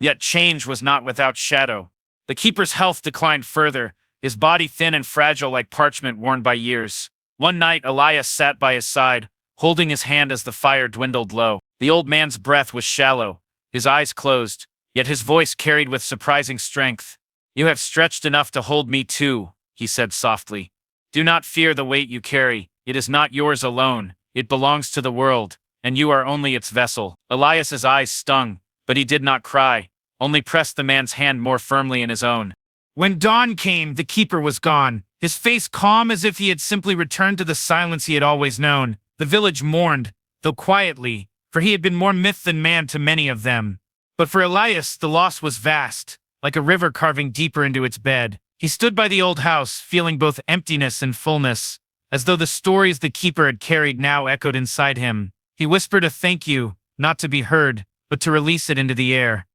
[SPEAKER 2] Yet change was not without shadow. The keeper's health declined further, his body thin and fragile like parchment worn by years. One night Elias sat by his side, holding his hand as the fire dwindled low. The old man's breath was shallow, his eyes closed, yet his voice carried with surprising strength. "You have stretched enough to hold me too," he said softly. "Do not fear the weight you carry. It is not yours alone. It belongs to the world, and you are only its vessel." Elias's eyes stung, but he did not cry, only pressed the man's hand more firmly in his own. When dawn came, the keeper was gone, his face calm as if he had simply returned to the silence he had always known. The village mourned, though quietly, for he had been more myth than man to many of them. But for Elias, the loss was vast, like a river carving deeper into its bed. He stood by the old house, feeling both emptiness and fullness, as though the stories the keeper had carried now echoed inside him. He whispered a thank you, not to be heard, but to release it into the air.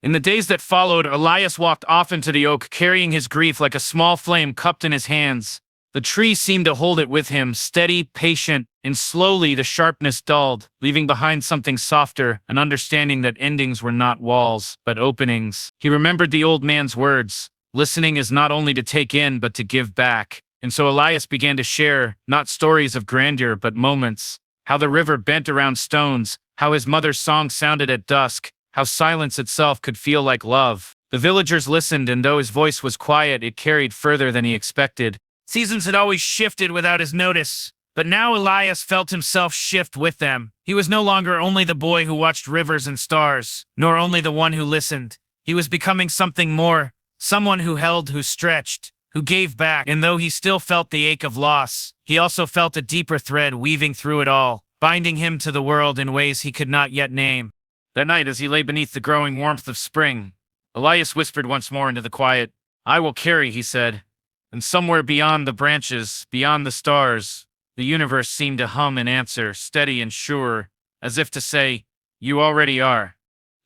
[SPEAKER 2] In the days that followed, Elias walked often to the oak, carrying his grief like a small flame cupped in his hands. The tree seemed to hold it with him, steady, patient, and slowly the sharpness dulled, leaving behind something softer, an understanding that endings were not walls, but openings. He remembered the old man's words, listening is not only to take in, but to give back. And so Elias began to share, not stories of grandeur, but moments. How the river bent around stones, how his mother's song sounded at dusk, how silence itself could feel like love. The villagers listened, and though his voice was quiet, it carried further than he expected. Seasons had always shifted without his notice, but now Elias felt himself shift with them. He was no longer only the boy who watched rivers and stars, nor only the one who listened. He was becoming something more, someone who held, who stretched, who gave back. And though he still felt the ache of loss, he also felt a deeper thread weaving through it all, binding him to the world in ways he could not yet name. That night, as he lay beneath the growing warmth of spring, Elias whispered once more into the quiet. "I will carry," he said. And somewhere beyond the branches, beyond the stars, the universe seemed to hum in answer, steady and sure, as if to say, "You already are."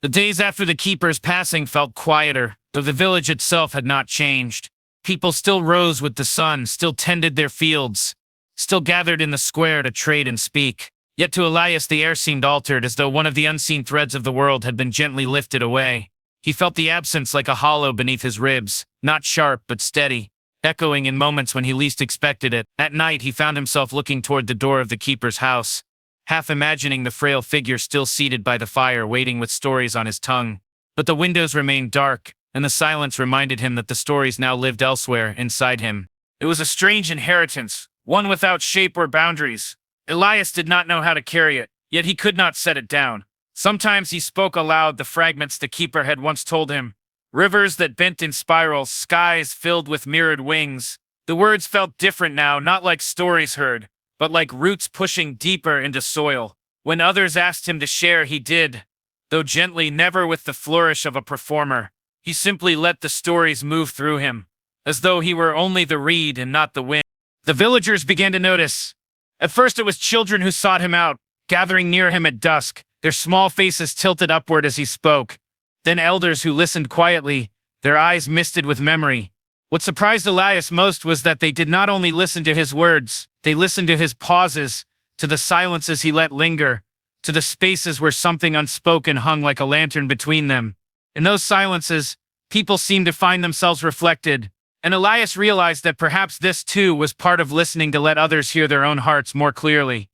[SPEAKER 2] The days after the keeper's passing felt quieter, though the village itself had not changed. People still rose with the sun, still tended their fields, still gathered in the square to trade and speak. Yet to Elias the air seemed altered, as though one of the unseen threads of the world had been gently lifted away. He felt the absence like a hollow beneath his ribs, not sharp but steady, echoing in moments when he least expected it. At night he found himself looking toward the door of the keeper's house, half imagining the frail figure still seated by the fire, waiting with stories on his tongue. But the windows remained dark, and the silence reminded him that the stories now lived elsewhere, inside him. It was a strange inheritance, one without shape or boundaries. Elias did not know how to carry it, yet he could not set it down. Sometimes he spoke aloud the fragments the keeper had once told him. Rivers that bent in spirals, skies filled with mirrored wings. The words felt different now, not like stories heard, but like roots pushing deeper into soil. When others asked him to share, he did, though gently, never with the flourish of a performer. He simply let the stories move through him, as though he were only the reed and not the wind. The villagers began to notice. At first it was children who sought him out, gathering near him at dusk, their small faces tilted upward as he spoke. Then elders who listened quietly, their eyes misted with memory. What surprised Elias most was that they did not only listen to his words, they listened to his pauses, to the silences he let linger, to the spaces where something unspoken hung like a lantern between them. In those silences, people seemed to find themselves reflected, and Elias realized that perhaps this too was part of listening, to let others hear their own hearts more clearly.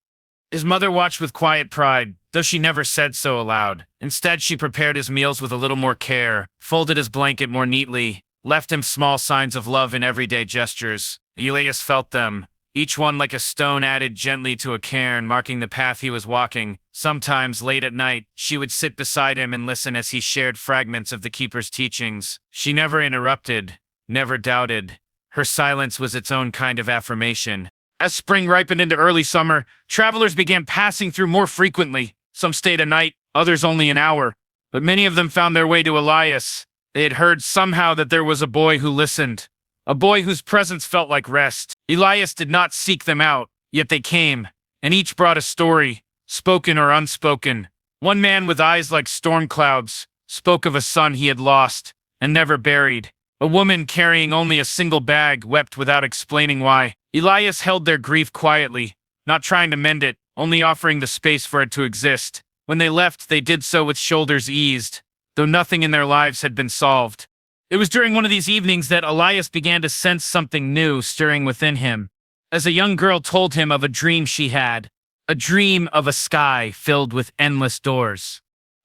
[SPEAKER 2] His mother watched with quiet pride, though she never said so aloud. Instead, she prepared his meals with a little more care, folded his blanket more neatly, left him small signs of love in everyday gestures. Elias felt them, each one like a stone added gently to a cairn, marking the path he was walking. Sometimes, late at night, she would sit beside him and listen as he shared fragments of the Keeper's teachings. She never interrupted, never doubted. Her silence was its own kind of affirmation. As spring ripened into early summer, travelers began passing through more frequently. Some stayed a night, others only an hour. But many of them found their way to Elias. They had heard somehow that there was a boy who listened. A boy whose presence felt like rest. Elias did not seek them out, yet they came, and each brought a story, spoken or unspoken. One man with eyes like storm clouds spoke of a son he had lost and never buried. A woman carrying only a single bag wept without explaining why. Elias held their grief quietly, not trying to mend it, only offering the space for it to exist. When they left, they did so with shoulders eased, though nothing in their lives had been solved. It was during one of these evenings that Elias began to sense something new stirring within him, as a young girl told him of a dream she had, a dream of a sky filled with endless doors.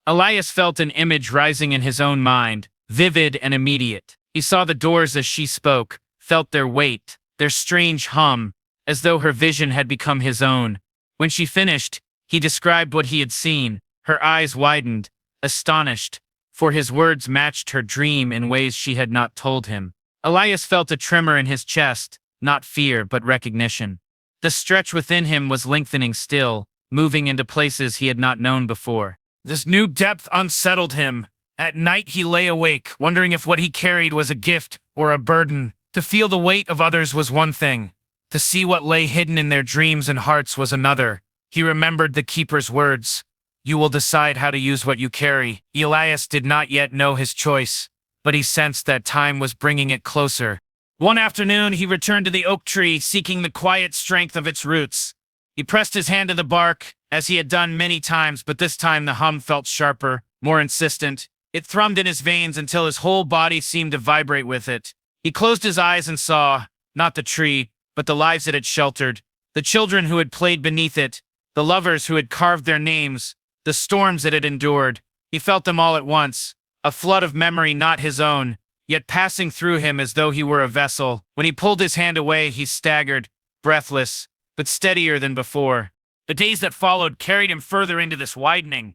[SPEAKER 2] Elias felt an image rising in his own mind, vivid and immediate. He saw the doors as she spoke, felt their weight, their strange hum, as though her vision had become his own. When she finished, he described what he had seen. Her eyes widened, astonished, for his words matched her dream in ways she had not told him. Elias felt a tremor in his chest, not fear, but recognition. The stretch within him was lengthening still, moving into places he had not known before. This new depth unsettled him. At night he lay awake, wondering if what he carried was a gift or a burden. To feel the weight of others was one thing. To see what lay hidden in their dreams and hearts was another. He remembered the Keeper's words. You will decide how to use what you carry. Elias did not yet know his choice, but he sensed that time was bringing it closer. One afternoon, he returned to the oak tree, seeking the quiet strength of its roots. He pressed his hand to the bark, as he had done many times, but this time the hum felt sharper, more insistent. It thrummed in his veins until his whole body seemed to vibrate with it. He closed his eyes and saw, not the tree, but the lives it had sheltered, the children who had played beneath it, the lovers who had carved their names, the storms it had endured. He felt them all at once, a flood of memory not his own, yet passing through him as though he were a vessel. When he pulled his hand away, he staggered, breathless, but steadier than before. The days that followed carried him further into this widening.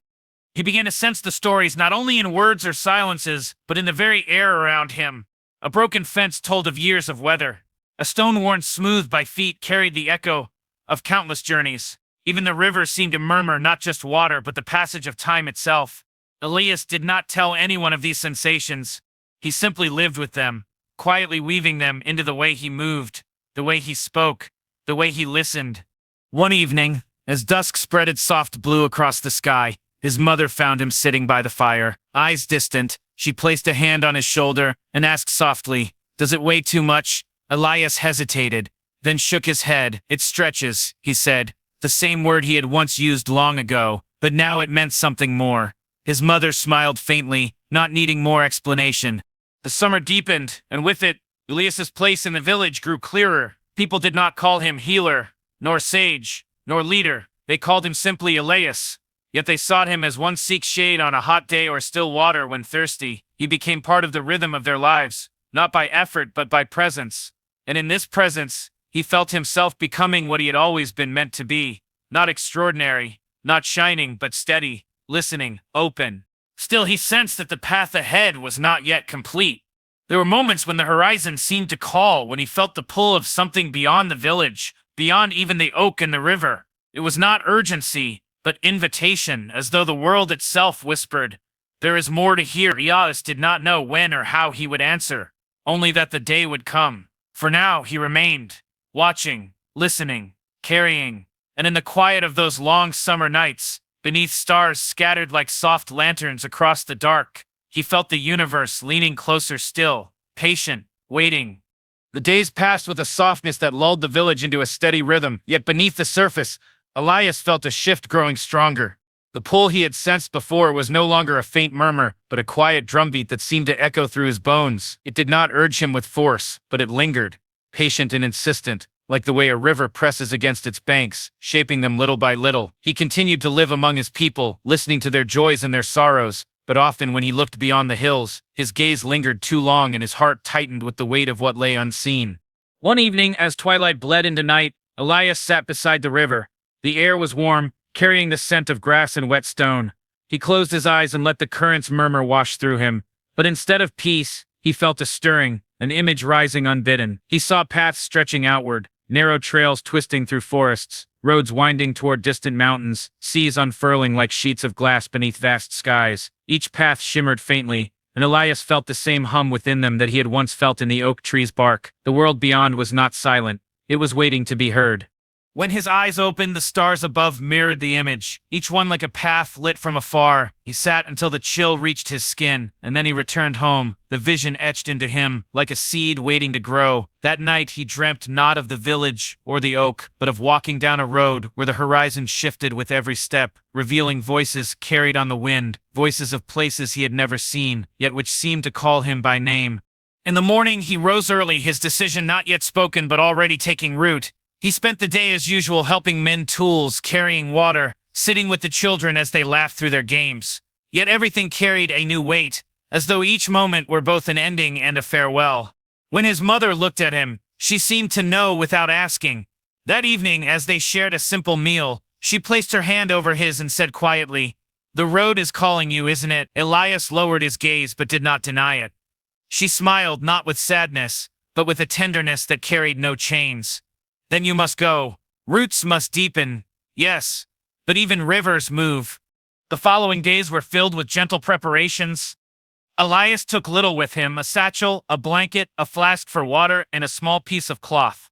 [SPEAKER 2] He began to sense the stories not only in words or silences, but in the very air around him. A broken fence told of years of weather. A stone worn smooth by feet carried the echo of countless journeys. Even the river seemed to murmur not just water, but the passage of time itself. Elias did not tell anyone of these sensations. He simply lived with them, quietly weaving them into the way he moved, the way he spoke, the way he listened. One evening, as dusk spread its soft blue across the sky, his mother found him sitting by the fire. Eyes distant, she placed a hand on his shoulder and asked softly, "Does it weigh too much?" Elias hesitated, then shook his head. "It stretches," he said, the same word he had once used long ago, but now it meant something more. His mother smiled faintly, not needing more explanation. The summer deepened, and with it, Elias's place in the village grew clearer. People did not call him healer, nor sage, nor leader. They called him simply Elias. Yet they sought him as one seeks shade on a hot day or still water when thirsty. He became part of the rhythm of their lives, not by effort but by presence. And in this presence, he felt himself becoming what he had always been meant to be. Not extraordinary, not shining, but steady, listening, open. Still, he sensed that the path ahead was not yet complete. There were moments when the horizon seemed to call, when he felt the pull of something beyond the village, beyond even the oak and the river. It was not urgency, but invitation, as though the world itself whispered, "There is more to hear." Elias did not know when or how he would answer, only that the day would come. For now, he remained, watching, listening, carrying, and in the quiet of those long summer nights, beneath stars scattered like soft lanterns across the dark, he felt the universe leaning closer still, patient, waiting. The days passed with a softness that lulled the village into a steady rhythm, yet beneath the surface, Elias felt a shift growing stronger. The pull he had sensed before was no longer a faint murmur, but a quiet drumbeat that seemed to echo through his bones. It did not urge him with force, but it lingered, patient and insistent, like the way a river presses against its banks, shaping them little by little. He continued to live among his people, listening to their joys and their sorrows, But often when he looked beyond the hills, his gaze lingered too long and his heart tightened with the weight of what lay unseen. One evening, as twilight bled into night, Elias sat beside the river. The air was warm, carrying the scent of grass and wet stone. He closed his eyes and let the current's murmur wash through him. But instead of peace, he felt a stirring, an image rising unbidden. He saw paths stretching outward, narrow trails twisting through forests, roads winding toward distant mountains, seas unfurling like sheets of glass beneath vast skies. Each path shimmered faintly, and Elias felt the same hum within them that he had once felt in the oak tree's bark. The world beyond was not silent. It was waiting to be heard. When his eyes opened, the stars above mirrored the image, each one like a path lit from afar. He sat until the chill reached his skin, and then he returned home, the vision etched into him, like a seed waiting to grow. That night he dreamt not of the village or the oak, but of walking down a road where the horizon shifted with every step, revealing voices carried on the wind, voices of places he had never seen, yet which seemed to call him by name. In the morning he rose early, his decision not yet spoken but already taking root. He spent the day as usual helping mend tools, carrying water, sitting with the children as they laughed through their games. Yet everything carried a new weight, as though each moment were both an ending and a farewell. When his mother looked at him, she seemed to know without asking. That evening, as they shared a simple meal, she placed her hand over his and said quietly, "The road is calling you, isn't it?" Elias lowered his gaze but did not deny it. She smiled, not with sadness, but with a tenderness that carried no chains. "Then you must go. Roots must deepen. Yes, but even rivers move." The following days were filled with gentle preparations. Elias took little with him, a satchel, a blanket, a flask for water, and a small piece of cloth.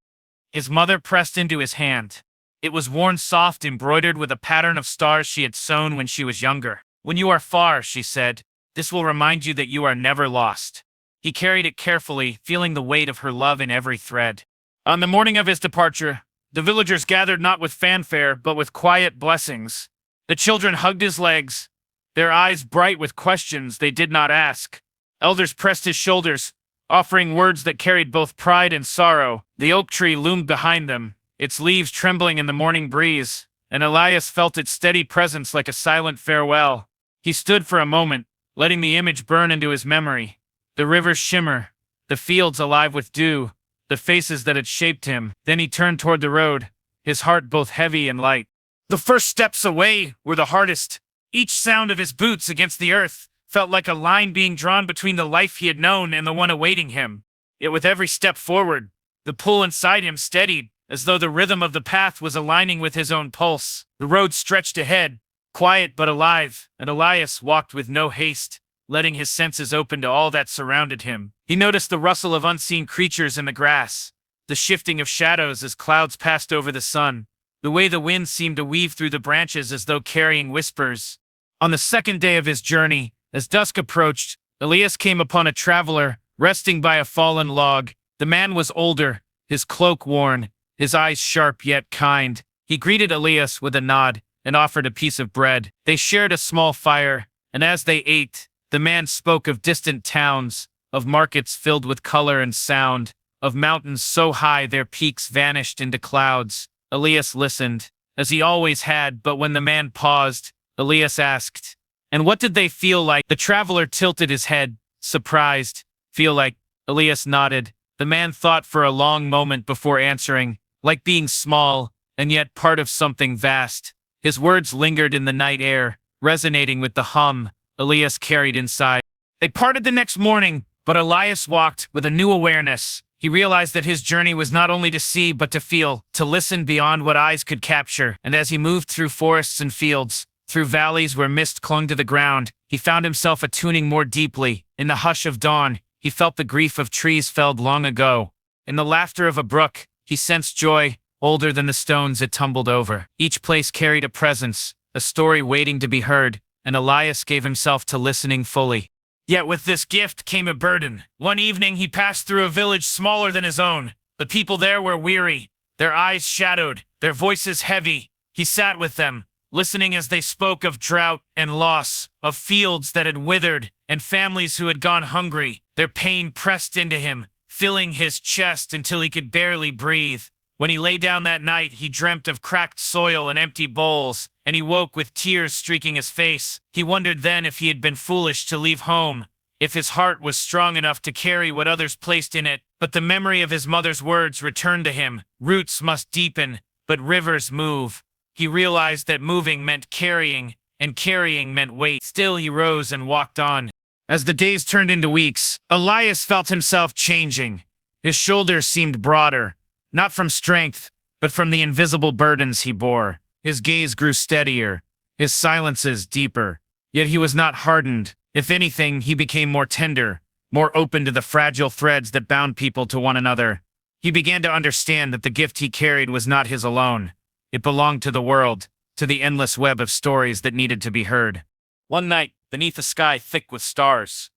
[SPEAKER 2] His mother pressed into his hand. It was worn soft, embroidered with a pattern of stars she had sewn when she was younger. "When you are far," she said, "this will remind you that you are never lost." He carried it carefully, feeling the weight of her love in every thread. On the morning of his departure, the villagers gathered not with fanfare, but with quiet blessings. The children hugged his legs, their eyes bright with questions they did not ask. Elders pressed his shoulders, offering words that carried both pride and sorrow. The oak tree loomed behind them, its leaves trembling in the morning breeze, and Elias felt its steady presence like a silent farewell. He stood for a moment, letting the image burn into his memory. The river's shimmer, the fields alive with dew, the faces that had shaped him. Then he turned toward the road, his heart both heavy and light. The first steps away were the hardest. Each sound of his boots against the earth felt like a line being drawn between the life he had known and the one awaiting him. Yet with every step forward, the pull inside him steadied, as though the rhythm of the path was aligning with his own pulse. The road stretched ahead, quiet but alive, and Elias walked with no haste, letting his senses open to all that surrounded him. He noticed the rustle of unseen creatures in the grass, the shifting of shadows as clouds passed over the sun, the way the wind seemed to weave through the branches as though carrying whispers. On the second day of his journey, as dusk approached, Elias came upon a traveler resting by a fallen log. The man was older, his cloak worn, his eyes sharp yet kind. He greeted Elias with a nod and offered a piece of bread. They shared a small fire, and as they ate, the man spoke of distant towns, of markets filled with color and sound, of mountains so high their peaks vanished into clouds. Elias listened, as he always had, but when the man paused, Elias asked, "And what did they feel like?" The traveler tilted his head, surprised. "Feel like?" Elias nodded. The man thought for a long moment before answering, "Like being small, and yet part of something vast." His words lingered in the night air, resonating with the hum Elias carried inside. They parted the next morning, but Elias walked with a new awareness. He realized that his journey was not only to see but to feel, to listen beyond what eyes could capture. And as he moved through forests and fields, through valleys where mist clung to the ground, he found himself attuning more deeply. In the hush of dawn, he felt the grief of trees felled long ago. In the laughter of a brook, he sensed joy, older than the stones it tumbled over. Each place carried a presence, a story waiting to be heard, and Elias gave himself to listening fully. Yet with this gift came a burden. One evening he passed through a village smaller than his own. The people there were weary, their eyes shadowed, their voices heavy. He sat with them, listening as they spoke of drought and loss, of fields that had withered, and families who had gone hungry. Their pain pressed into him, filling his chest until he could barely breathe. When he lay down that night, he dreamt of cracked soil and empty bowls, and he woke with tears streaking his face. He wondered then if he had been foolish to leave home, if his heart was strong enough to carry what others placed in it. But the memory of his mother's words returned to him. Roots must deepen, but rivers move. He realized that moving meant carrying, and carrying meant weight. Still, he rose and walked on. As the days turned into weeks, Elias felt himself changing. His shoulders seemed broader, not from strength, but from the invisible burdens he bore. His gaze grew steadier, his silences deeper. Yet he was not hardened. If anything, he became more tender, more open to the fragile threads that bound people to one another. He began to understand that the gift he carried was not his alone. It belonged to the world, to the endless web of stories that needed to be heard. One night, beneath a sky thick with stars,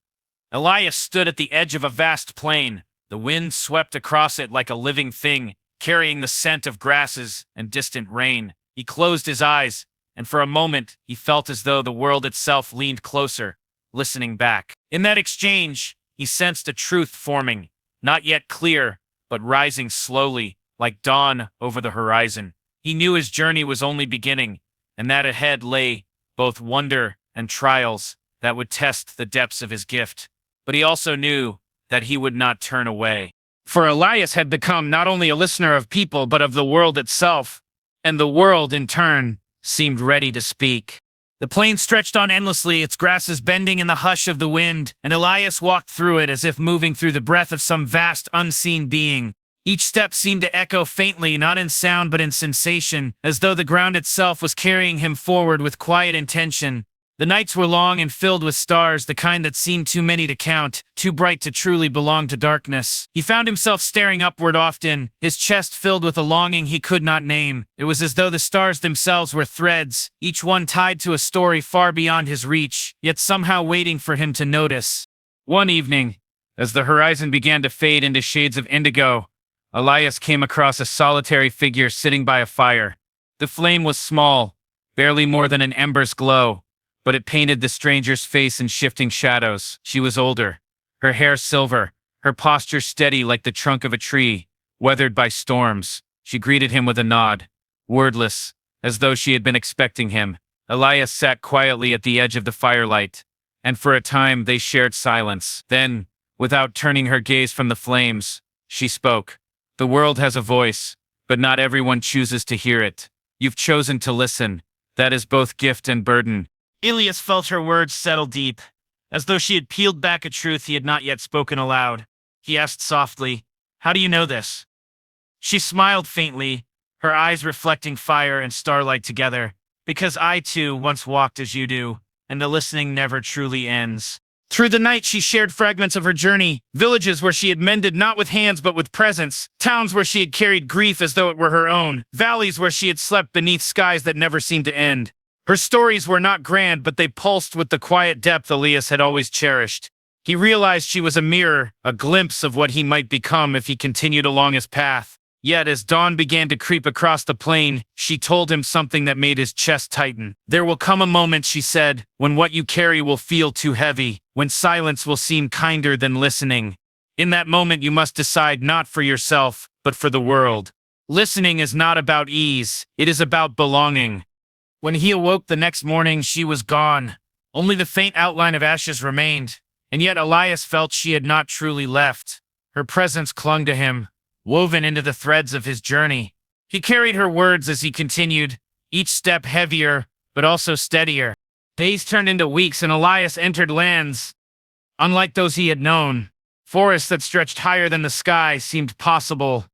[SPEAKER 2] Elias stood at the edge of a vast plain. The wind swept across it like a living thing, carrying the scent of grasses and distant rain. He closed his eyes, and for a moment he felt as though the world itself leaned closer, listening back. In that exchange, he sensed a truth forming, not yet clear, but rising slowly, like dawn over the horizon. He knew his journey was only beginning, and that ahead lay both wonder and trials that would test the depths of his gift. But he also knew that he would not turn away. For Elias had become not only a listener of people, but of the world itself, and the world, in turn, seemed ready to speak. The plain stretched on endlessly, its grasses bending in the hush of the wind, and Elias walked through it as if moving through the breath of some vast, unseen being. Each step seemed to echo faintly, not in sound but in sensation, as though the ground itself was carrying him forward with quiet intention. The nights were long and filled with stars, the kind that seemed too many to count, too bright to truly belong to darkness. He found himself staring upward often, his chest filled with a longing he could not name. It was as though the stars themselves were threads, each one tied to a story far beyond his reach, yet somehow waiting for him to notice. One evening, as the horizon began to fade into shades of indigo, Elias came across a solitary figure sitting by a fire. The flame was small, barely more than an ember's glow, but it painted the stranger's face in shifting shadows. She was older, her hair silver, her posture steady like the trunk of a tree, weathered by storms. She greeted him with a nod, wordless, as though she had been expecting him. Elias sat quietly at the edge of the firelight, and for a time they shared silence. Then, without turning her gaze from the flames, she spoke. The world has a voice, but not everyone chooses to hear it. You've chosen to listen. That is both gift and burden. Elias felt her words settle deep, as though she had peeled back a truth he had not yet spoken aloud. He asked softly, "How do you know this?" She smiled faintly, her eyes reflecting fire and starlight together. "Because I too once walked as you do, and the listening never truly ends." Through the night she shared fragments of her journey, villages where she had mended not with hands but with presence, towns where she had carried grief as though it were her own, valleys where she had slept beneath skies that never seemed to end. Her stories were not grand, but they pulsed with the quiet depth Elias had always cherished. He realized she was a mirror, a glimpse of what he might become if he continued along his path. Yet as dawn began to creep across the plain, she told him something that made his chest tighten. "There will come a moment," she said, "when what you carry will feel too heavy, when silence will seem kinder than listening. In that moment you must decide not for yourself, but for the world. Listening is not about ease, it is about belonging." When he awoke the next morning, she was gone. Only the faint outline of ashes remained, and yet Elias felt she had not truly left. Her presence clung to him, woven into the threads of his journey. He carried her words as he continued, each step heavier, but also steadier. Days turned into weeks, and Elias entered lands unlike those he had known. Forests that stretched higher than the sky seemed possible,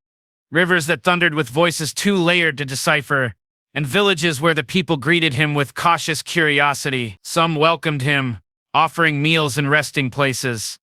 [SPEAKER 2] rivers that thundered with voices too layered to decipher, and villages where the people greeted him with cautious curiosity. Some welcomed him, offering meals and resting places.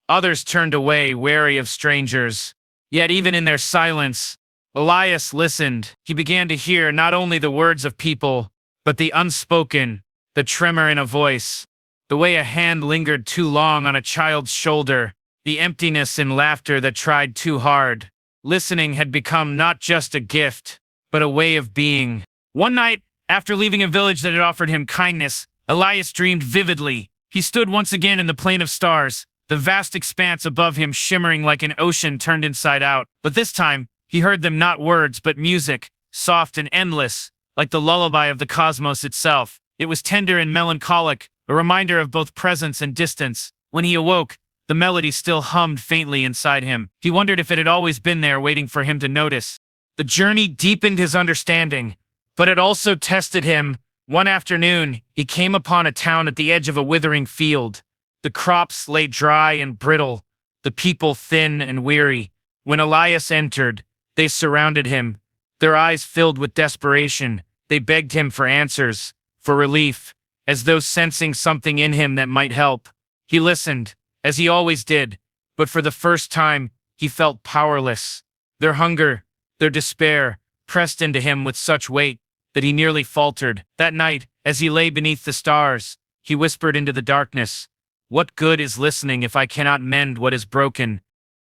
[SPEAKER 2] Others turned away, wary of strangers. Yet even in their silence, Elias listened. He began to hear not only the words of people, but the unspoken, the tremor in a voice, the way a hand lingered too long on a child's shoulder, the emptiness in laughter that tried too hard. Listening had become not just a gift, but a way of being. One night, after leaving a village that had offered him kindness, Elias dreamed vividly. He stood once again in the plain of stars, the vast expanse above him shimmering like an ocean turned inside out. But this time, He heard them not words, but music, soft and endless, like the lullaby of the cosmos itself. It was tender and melancholic, a reminder of both presence and distance. When he awoke, the melody still hummed faintly inside him. He wondered if it had always been there waiting for him to notice. The journey deepened his understanding, but it also tested him. One afternoon, he came upon a town at the edge of a withering field. The crops lay dry and brittle, the people thin and weary. When Elias entered, they surrounded him, their eyes filled with desperation. They begged him for answers, for relief, as though sensing something in him that might help. He listened, as he always did, but for the first time, he felt powerless. Their hunger, their despair, pressed into him with such weight that he nearly faltered. That night, as he lay beneath the stars, he whispered into the darkness, "What good is listening if I cannot mend what is broken?"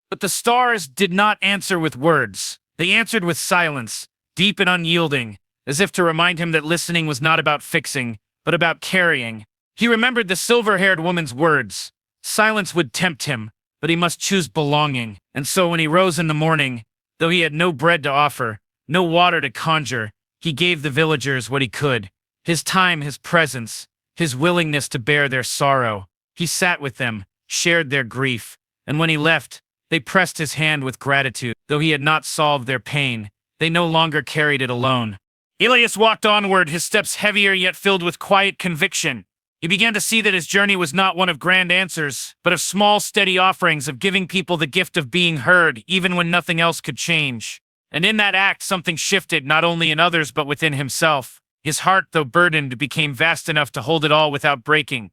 [SPEAKER 2] But the stars did not answer with words. They answered with silence, deep and unyielding, as if to remind him that listening was not about fixing, but about carrying. He remembered the silver-haired woman's words. Silence would tempt him, but he must choose belonging. And so when he rose in the morning, though he had no bread to offer, no water to conjure, he gave the villagers what he could. His time, his presence, his willingness to bear their sorrow. He sat with them, shared their grief, and when he left, they pressed his hand with gratitude. Though he had not solved their pain, they no longer carried it alone. Elias walked onward, his steps heavier yet filled with quiet conviction. He began to see that his journey was not one of grand answers, but of small, steady offerings of giving people the gift of being heard, even when nothing else could change. And in that act, something shifted, not only in others but within himself. His heart, though burdened, became vast enough to hold it all without breaking.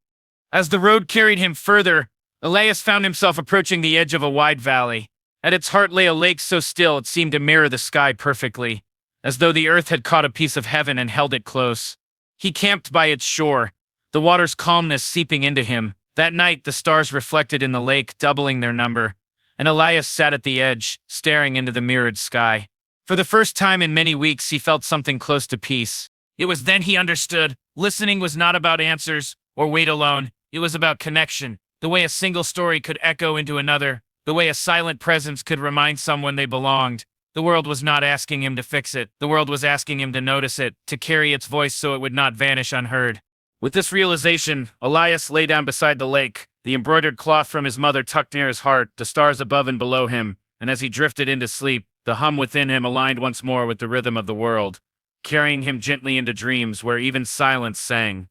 [SPEAKER 2] As the road carried him further, Elias found himself approaching the edge of a wide valley. At its heart lay a lake so still it seemed to mirror the sky perfectly, as though the earth had caught a piece of heaven and held it close. He camped by its shore, the water's calmness seeping into him. That night, the stars reflected in the lake, doubling their number, and Elias sat at the edge, staring into the mirrored sky. For the first time in many weeks, he felt something close to peace. It was then he understood. Listening was not about answers or weight alone. It was about connection. The way a single story could echo into another, the way a silent presence could remind someone they belonged. The world was not asking him to fix it. The world was asking him to notice it, to carry its voice so it would not vanish unheard. With this realization, Elias lay down beside the lake, the embroidered cloth from his mother tucked near his heart, the stars above and below him, and as he drifted into sleep, the hum within him aligned once more with the rhythm of the world, carrying him gently into dreams where even silence sang.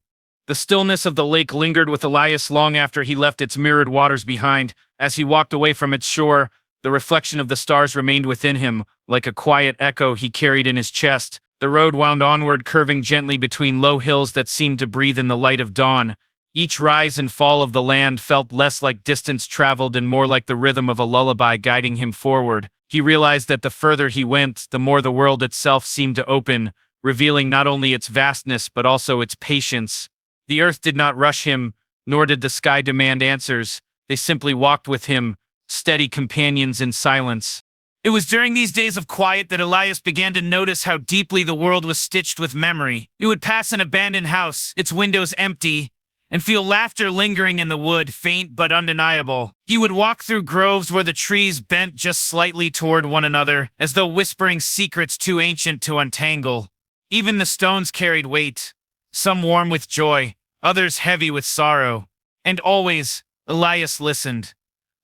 [SPEAKER 2] The stillness of the lake lingered with Elias long after he left its mirrored waters behind. As he walked away from its shore, the reflection of the stars remained within him, like a quiet echo he carried in his chest. The road wound onward, curving gently between low hills that seemed to breathe in the light of dawn. Each rise and fall of the land felt less like distance traveled and more like the rhythm of a lullaby guiding him forward. He realized that the further he went, the more the world itself seemed to open, revealing not only its vastness but also its patience. The earth did not rush him, nor did the sky demand answers. They simply walked with him, steady companions in silence. It was during these days of quiet that Elias began to notice how deeply the world was stitched with memory. He would pass an abandoned house, its windows empty, and feel laughter lingering in the wood, faint but undeniable. He would walk through groves where the trees bent just slightly toward one another, as though whispering secrets too ancient to untangle. Even the stones carried weight, some warm with joy, others heavy with sorrow. And always, Elias listened,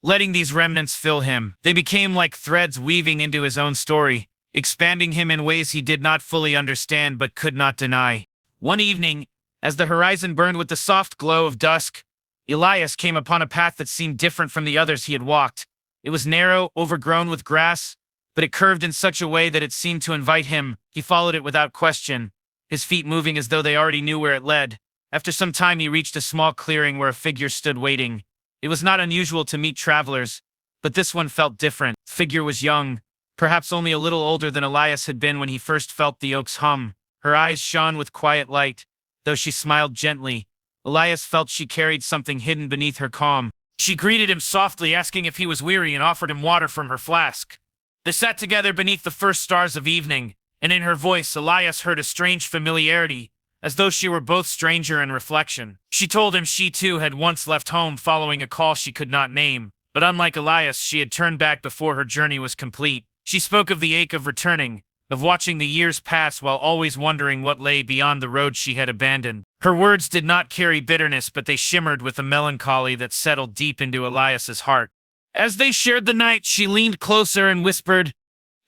[SPEAKER 2] letting these remnants fill him. They became like threads weaving into his own story, expanding him in ways he did not fully understand but could not deny. One evening, as the horizon burned with the soft glow of dusk, Elias came upon a path that seemed different from the others he had walked. It was narrow, overgrown with grass, but it curved in such a way that it seemed to invite him. He followed it without question, his feet moving as though they already knew where it led. After some time, he reached a small clearing where a figure stood waiting. It was not unusual to meet travelers, but this one felt different. The figure was young, perhaps only a little older than Elias had been when he first felt the oak's hum. Her eyes shone with quiet light. Though she smiled gently, Elias felt she carried something hidden beneath her calm. She greeted him softly, asking if he was weary, and offered him water from her flask. They sat together beneath the first stars of evening, and in her voice Elias heard a strange familiarity, as though she were both stranger and reflection. She told him she too had once left home following a call she could not name, but unlike Elias, she had turned back before her journey was complete. She spoke of the ache of returning, of watching the years pass while always wondering what lay beyond the road she had abandoned. Her words did not carry bitterness, but they shimmered with a melancholy that settled deep into Elias's heart. As they shared the night, she leaned closer and whispered,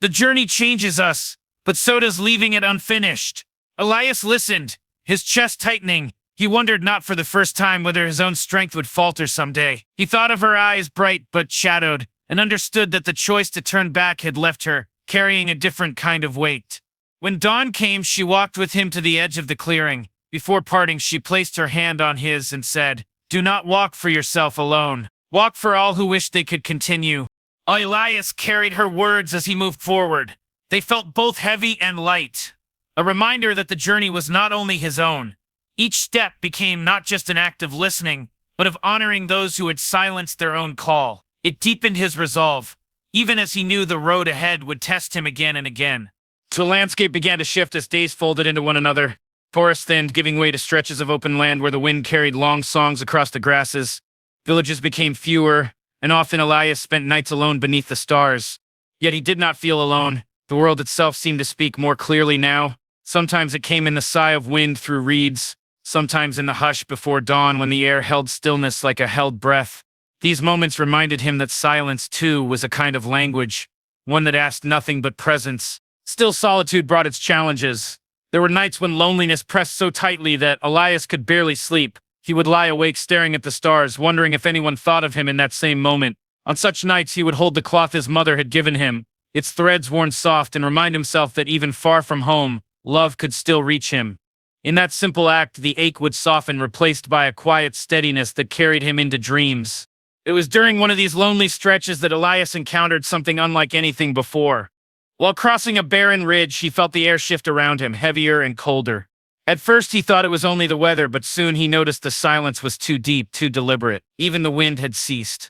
[SPEAKER 2] "The journey changes us, but so does leaving it unfinished." Elias listened, his chest tightening. He wondered not for the first time whether his own strength would falter someday. He thought of her eyes, bright but shadowed, and understood that the choice to turn back had left her, carrying a different kind of weight. When dawn came, she walked with him to the edge of the clearing. Before parting, she placed her hand on his and said, "Do not walk for yourself alone. Walk for all who wish they could continue." Elias carried her words as he moved forward. They felt both heavy and light, a reminder that the journey was not only his own. Each step became not just an act of listening, but of honoring those who had silenced their own call. It deepened his resolve, even as he knew the road ahead would test him again and again. The landscape began to shift as days folded into one another. Forest thinned, giving way to stretches of open land where the wind carried long songs across the grasses. Villages became fewer, and often Elias spent nights alone beneath the stars. Yet he did not feel alone. The world itself seemed to speak more clearly now. Sometimes it came in the sigh of wind through reeds, sometimes in the hush before dawn when the air held stillness like a held breath. These moments reminded him that silence, too, was a kind of language, one that asked nothing but presence. Still, solitude brought its challenges. There were nights when loneliness pressed so tightly that Elias could barely sleep. He would lie awake staring at the stars, wondering if anyone thought of him in that same moment. On such nights, he would hold the cloth his mother had given him, its threads worn soft, and remind himself that even far from home, love could still reach him. In that simple act, the ache would soften, replaced by a quiet steadiness that carried him into dreams. It was during one of these lonely stretches that Elias encountered something unlike anything before. While crossing a barren ridge, he felt the air shift around him, heavier and colder. At first, he thought it was only the weather, but soon he noticed the silence was too deep, too deliberate. Even the wind had ceased.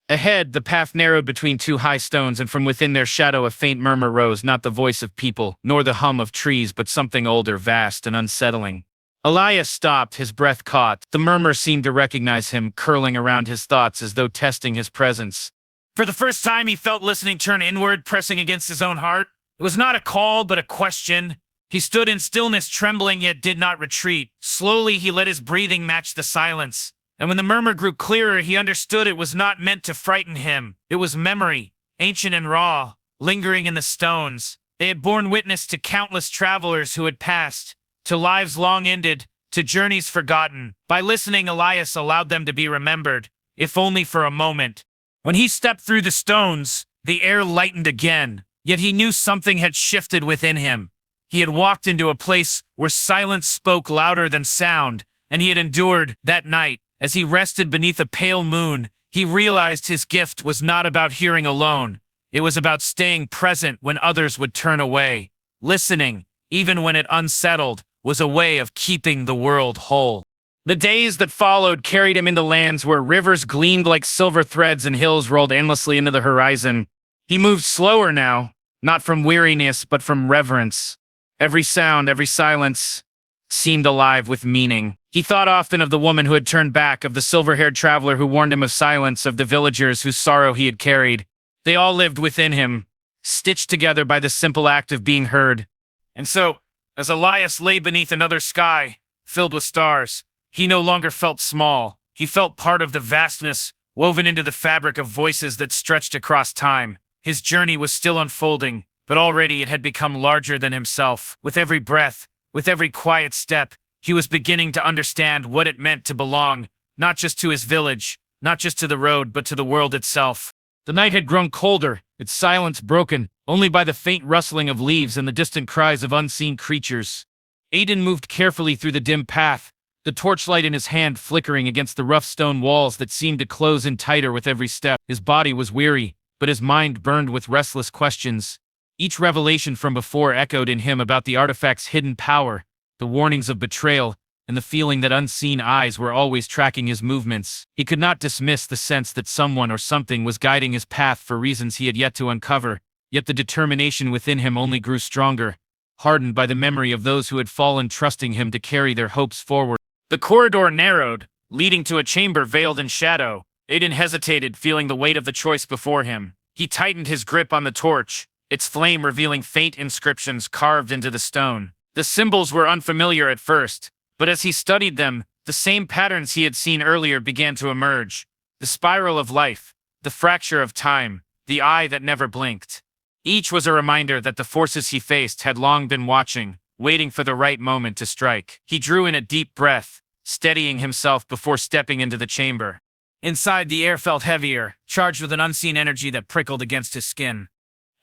[SPEAKER 2] Ahead, the path narrowed between two high stones, and from within their shadow a faint murmur rose, not the voice of people, nor the hum of trees, but something older, vast, and unsettling. Elias stopped, his breath caught. The murmur seemed to recognize him, curling around his thoughts as though testing his presence. For the first time, he felt listening turn inward, pressing against his own heart. It was not a call, but a question. He stood in stillness, trembling, yet did not retreat. Slowly, he let his breathing match the silence. And when the murmur grew clearer, he understood it was not meant to frighten him. It was memory, ancient and raw, lingering in the stones. They had borne witness to countless travelers who had passed, to lives long ended, to journeys forgotten. By listening, Elias allowed them to be remembered, if only for a moment. When he stepped through the stones, the air lightened again, yet he knew something had shifted within him. He had walked into a place where silence spoke louder than sound, and he had endured that night. As he rested beneath a pale moon, he realized his gift was not about hearing alone. It was about staying present when others would turn away. Listening, even when it unsettled, was a way of keeping the world whole. The days that followed carried him into lands where rivers gleamed like silver threads and hills rolled endlessly into the horizon. He moved slower now, not from weariness, but from reverence. Every sound, every silence seemed alive with meaning. He thought often of the woman who had turned back, of the silver-haired traveler who warned him of silence, of the villagers whose sorrow he had carried. They all lived within him, stitched together by the simple act of being heard. And so, as Elias lay beneath another sky, filled with stars, he no longer felt small. He felt part of the vastness, woven into the fabric of voices that stretched across time. His journey was still unfolding, but already it had become larger than himself. With every breath, with every quiet step, he was beginning to understand what it meant to belong, not just to his village, not just to the road, but to the world itself. The night had grown colder, its silence broken only by the faint rustling of leaves and the distant cries of unseen creatures. Aiden moved carefully through the dim path, the torchlight in his hand flickering against the rough stone walls that seemed to close in tighter with every step. His body was weary, but his mind burned with restless questions. Each revelation from before echoed in him about the artifact's hidden power, the warnings of betrayal, and the feeling that unseen eyes were always tracking his movements. He could not dismiss the sense that someone or something was guiding his path for reasons he had yet to uncover, yet the determination within him only grew stronger, hardened by the memory of those who had fallen, trusting him to carry their hopes forward. The corridor narrowed, leading to a chamber veiled in shadow. Aiden hesitated, feeling the weight of the choice before him. He tightened his grip on the torch, its flame revealing faint inscriptions carved into the stone. The symbols were unfamiliar at first, but as he studied them, the same patterns he had seen earlier began to emerge. The spiral of life, the fracture of time, the eye that never blinked. Each was a reminder that the forces he faced had long been watching, waiting for the right moment to strike. He drew in a deep breath, steadying himself before stepping into the chamber. Inside, the air felt heavier, charged with an unseen energy that prickled against his skin.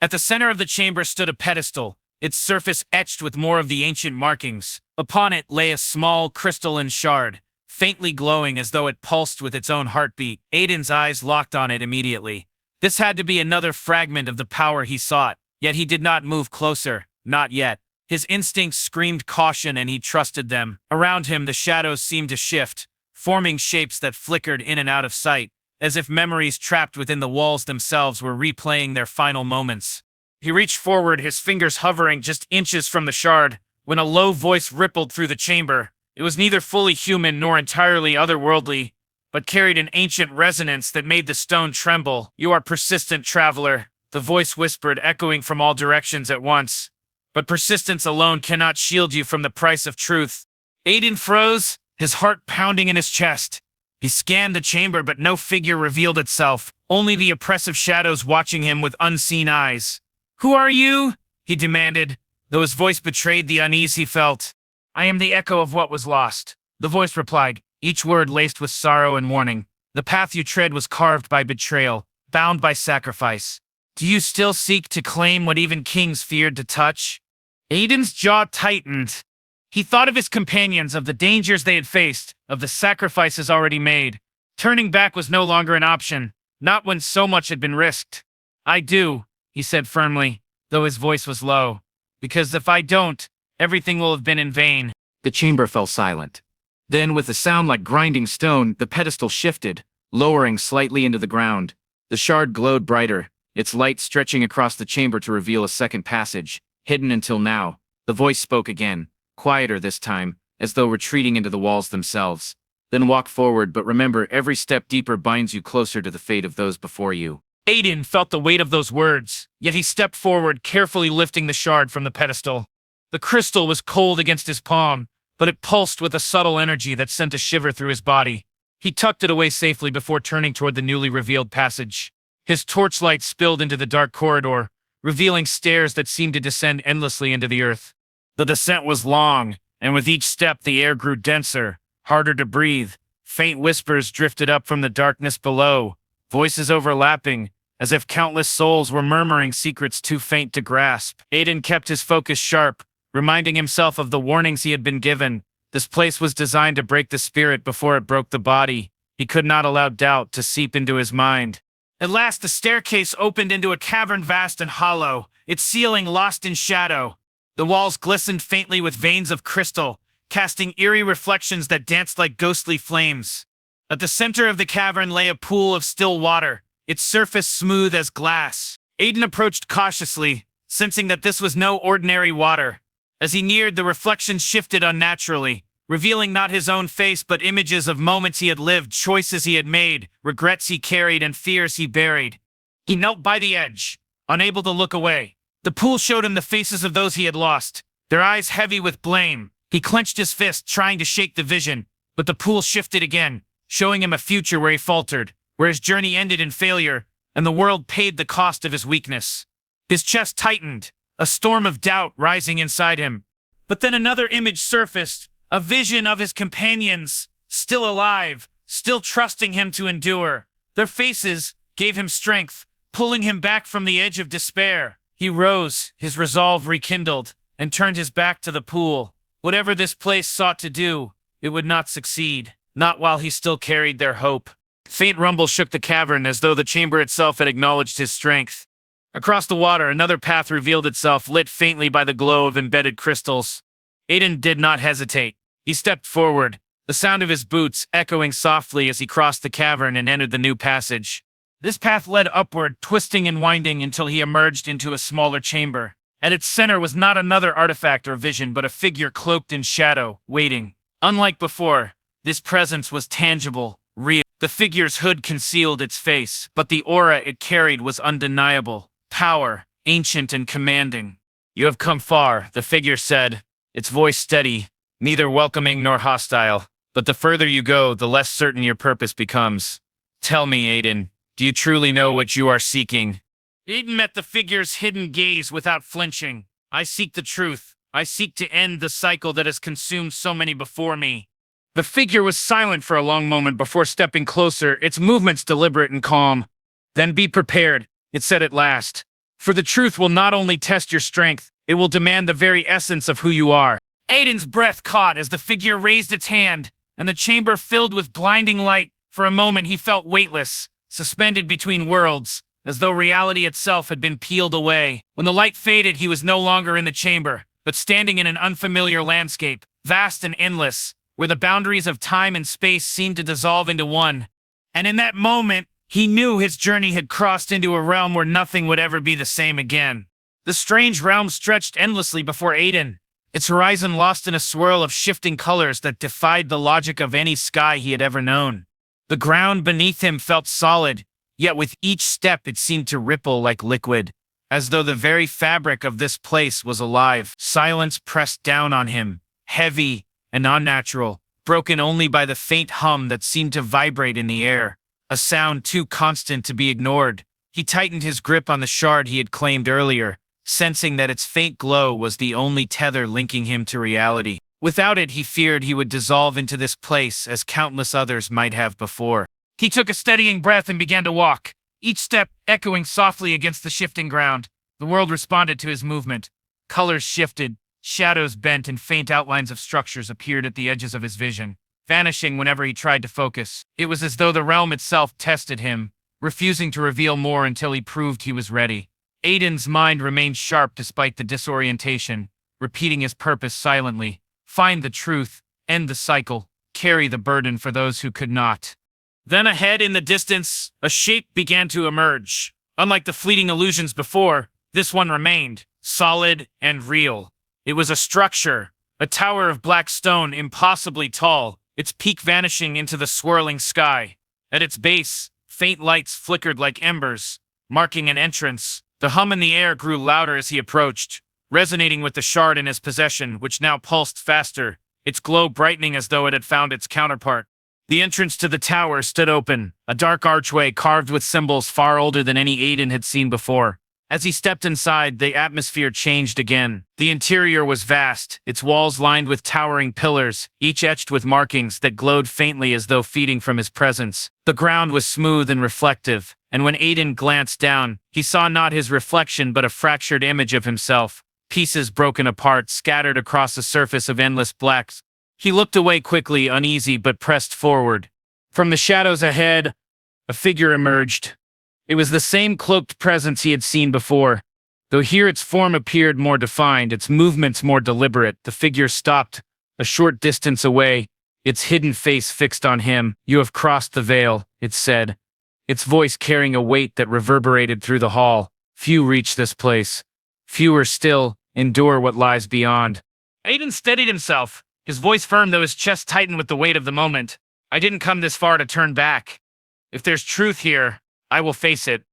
[SPEAKER 2] At the center of the chamber stood a pedestal, its surface etched with more of the ancient markings. Upon it lay a small crystalline shard, faintly glowing as though it pulsed with its own heartbeat. Aiden's eyes locked on it immediately. This had to be another fragment of the power he sought, yet he did not move closer, not yet. His instincts screamed caution and he trusted them. Around him, the shadows seemed to shift, forming shapes that flickered in and out of sight, as if memories trapped within the walls themselves were replaying their final moments. He reached forward, his fingers hovering just inches from the shard, when a low voice rippled through the chamber. It was neither fully human nor entirely otherworldly, but carried an ancient resonance that made the stone tremble. "You are persistent, traveler," the voice whispered, echoing from all directions at once. "But persistence alone cannot shield you from the price of truth." Aiden froze, his heart pounding in his chest. He scanned the chamber, but no figure revealed itself, only the oppressive shadows watching him with unseen eyes. "Who are you?" he demanded, though his voice betrayed the unease he felt. "I am the echo of what was lost," the voice replied, each word laced with sorrow and warning. "The path you tread was carved by betrayal, bound by sacrifice. Do you still seek to claim what even kings feared to touch?" Aiden's jaw tightened. He thought of his companions, of the dangers they had faced, of the sacrifices already made. Turning back was no longer an option, not when so much had been risked. "I do," he said firmly, though his voice was low. "Because if I don't, everything will have been in vain." The chamber fell silent. Then, with a sound like grinding stone, the pedestal shifted, lowering slightly into the ground. The shard glowed brighter, its light stretching across the chamber to reveal a second passage, hidden until now. The voice spoke again, quieter this time, as though retreating into the walls themselves. "Then walk forward, but remember, every step deeper binds you closer to the fate of those before you." Aiden felt the weight of those words, yet he stepped forward, carefully lifting the shard from the pedestal. The crystal was cold against his palm, but it pulsed with a subtle energy that sent a shiver through his body. He tucked it away safely before turning toward the newly revealed passage. His torchlight spilled into the dark corridor, revealing stairs that seemed to descend endlessly into the earth. The descent was long, and with each step the air grew denser, harder to breathe. Faint whispers drifted up from the darkness below, voices overlapping, as if countless souls were murmuring secrets too faint to grasp. Aiden kept his focus sharp, reminding himself of the warnings he had been given. This place was designed to break the spirit before it broke the body. He could not allow doubt to seep into his mind. At last, the staircase opened into a cavern vast and hollow, its ceiling lost in shadow. The walls glistened faintly with veins of crystal, casting eerie reflections that danced like ghostly flames. At the center of the cavern lay a pool of still water, its surface smooth as glass. Aiden approached cautiously, sensing that this was no ordinary water. As he neared, the reflections shifted unnaturally, revealing not his own face but images of moments he had lived, choices he had made, regrets he carried, and fears he buried. He knelt by the edge, unable to look away. The pool showed him the faces of those he had lost, their eyes heavy with blame. He clenched his fist, trying to shake the vision, but the pool shifted again, showing him a future where he faltered, where his journey ended in failure, and the world paid the cost of his weakness. His chest tightened, a storm of doubt rising inside him. But then another image surfaced, a vision of his companions, still alive, still trusting him to endure. Their faces gave him strength, pulling him back from the edge of despair. He rose, his resolve rekindled, and turned his back to the pool. Whatever this place sought to do, it would not succeed, not while he still carried their hope. Faint rumble shook the cavern as though the chamber itself had acknowledged his strength. Across the water, another path revealed itself, lit faintly by the glow of embedded crystals. Aiden did not hesitate. He stepped forward, the sound of his boots echoing softly as he crossed the cavern and entered the new passage. This path led upward, twisting and winding until he emerged into a smaller chamber. At its center was not another artifact or vision, but a figure cloaked in shadow, waiting. Unlike before, this presence was tangible, real. The figure's hood concealed its face, but the aura it carried was undeniable. Power, ancient and commanding. "You have come far," the figure said, its voice steady, neither welcoming nor hostile. "But the further you go, the less certain your purpose becomes. Tell me, Aiden, do you truly know what you are seeking?" Aiden met the figure's hidden gaze without flinching. "I seek the truth. I seek to end the cycle that has consumed so many before me." The figure was silent for a long moment before stepping closer, its movements deliberate and calm. "Then be prepared," it said at last. "For the truth will not only test your strength, it will demand the very essence of who you are." Aiden's breath caught as the figure raised its hand, and the chamber filled with blinding light. For a moment he felt weightless, suspended between worlds, as though reality itself had been peeled away. When the light faded, he was no longer in the chamber, but standing in an unfamiliar landscape, vast and endless, where the boundaries of time and space seemed to dissolve into one. And in that moment, he knew his journey had crossed into a realm where nothing would ever be the same again. The strange realm stretched endlessly before Aiden, its horizon lost in a swirl of shifting colors that defied the logic of any sky he had ever known. The ground beneath him felt solid, yet with each step it seemed to ripple like liquid, as though the very fabric of this place was alive. Silence pressed down on him, heavy and unnatural, broken only by the faint hum that seemed to vibrate in the air, a sound too constant to be ignored. He tightened his grip on the shard he had claimed earlier, sensing that its faint glow was the only tether linking him to reality. Without it, he feared he would dissolve into this place as countless others might have before. He took a steadying breath and began to walk, each step echoing softly against the shifting ground. The world responded to his movement. Colors shifted, shadows bent, and faint outlines of structures appeared at the edges of his vision, vanishing whenever he tried to focus. It was as though the realm itself tested him, refusing to reveal more until he proved he was ready. Aiden's mind remained sharp despite the disorientation, repeating his purpose silently. Find the truth, end the cycle, carry the burden for those who could not. Then ahead in the distance, a shape began to emerge. Unlike the fleeting illusions before, this one remained, solid and real. It was a structure, a tower of black stone impossibly tall, its peak vanishing into the swirling sky. At its base, faint lights flickered like embers, marking an entrance. The hum in the air grew louder as he approached, resonating with the shard in his possession, which now pulsed faster, its glow brightening as though it had found its counterpart. The entrance to the tower stood open, a dark archway carved with symbols far older than any Aiden had seen before. As he stepped inside, the atmosphere changed again. The interior was vast, its walls lined with towering pillars, each etched with markings that glowed faintly as though feeding from his presence. The ground was smooth and reflective, and when Aiden glanced down, he saw not his reflection but a fractured image of himself, pieces broken apart, scattered across a surface of endless blacks. He looked away quickly, uneasy, but pressed forward. From the shadows ahead, a figure emerged. It was the same cloaked presence he had seen before, though here its form appeared more defined, its movements more deliberate. The figure stopped, a short distance away, its hidden face fixed on him. "You have crossed the veil," it said, its voice carrying a weight that reverberated through the hall. "Few reach this place. Fewer still endure what lies beyond." Aiden steadied himself, his voice firm though his chest tightened with the weight of the moment. "I didn't come this far to turn back. If there's truth here, I will face it."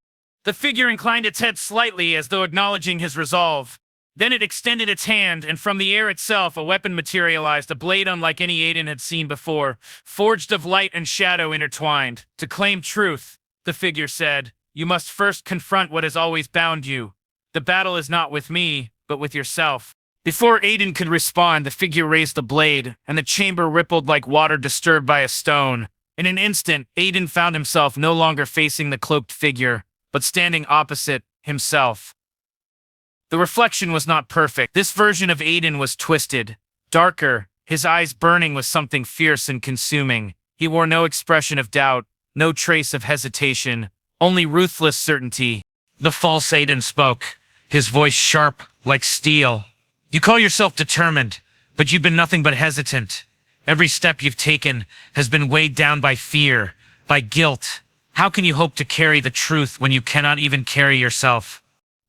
[SPEAKER 2] The figure inclined its head slightly as though acknowledging his resolve. Then it extended its hand, and from the air itself a weapon materialized, a blade unlike any Aiden had seen before, forged of light and shadow intertwined. "To claim truth," the figure said, "you must first confront what has always bound you. The battle is not with me, but with yourself." Before Aiden could respond, the figure raised the blade, and the chamber rippled like water disturbed by a stone. In an instant, Aiden found himself no longer facing the cloaked figure, but standing opposite himself. The reflection was not perfect. This version of Aiden was twisted, darker, his eyes burning with something fierce and consuming. He wore no expression of doubt, no trace of hesitation, only ruthless certainty. The false Aiden spoke, his voice sharp like steel. "You call yourself determined, but you've been nothing but hesitant. Every step you've taken has been weighed down by fear, by guilt. How can you hope to carry the truth when you cannot even carry yourself?"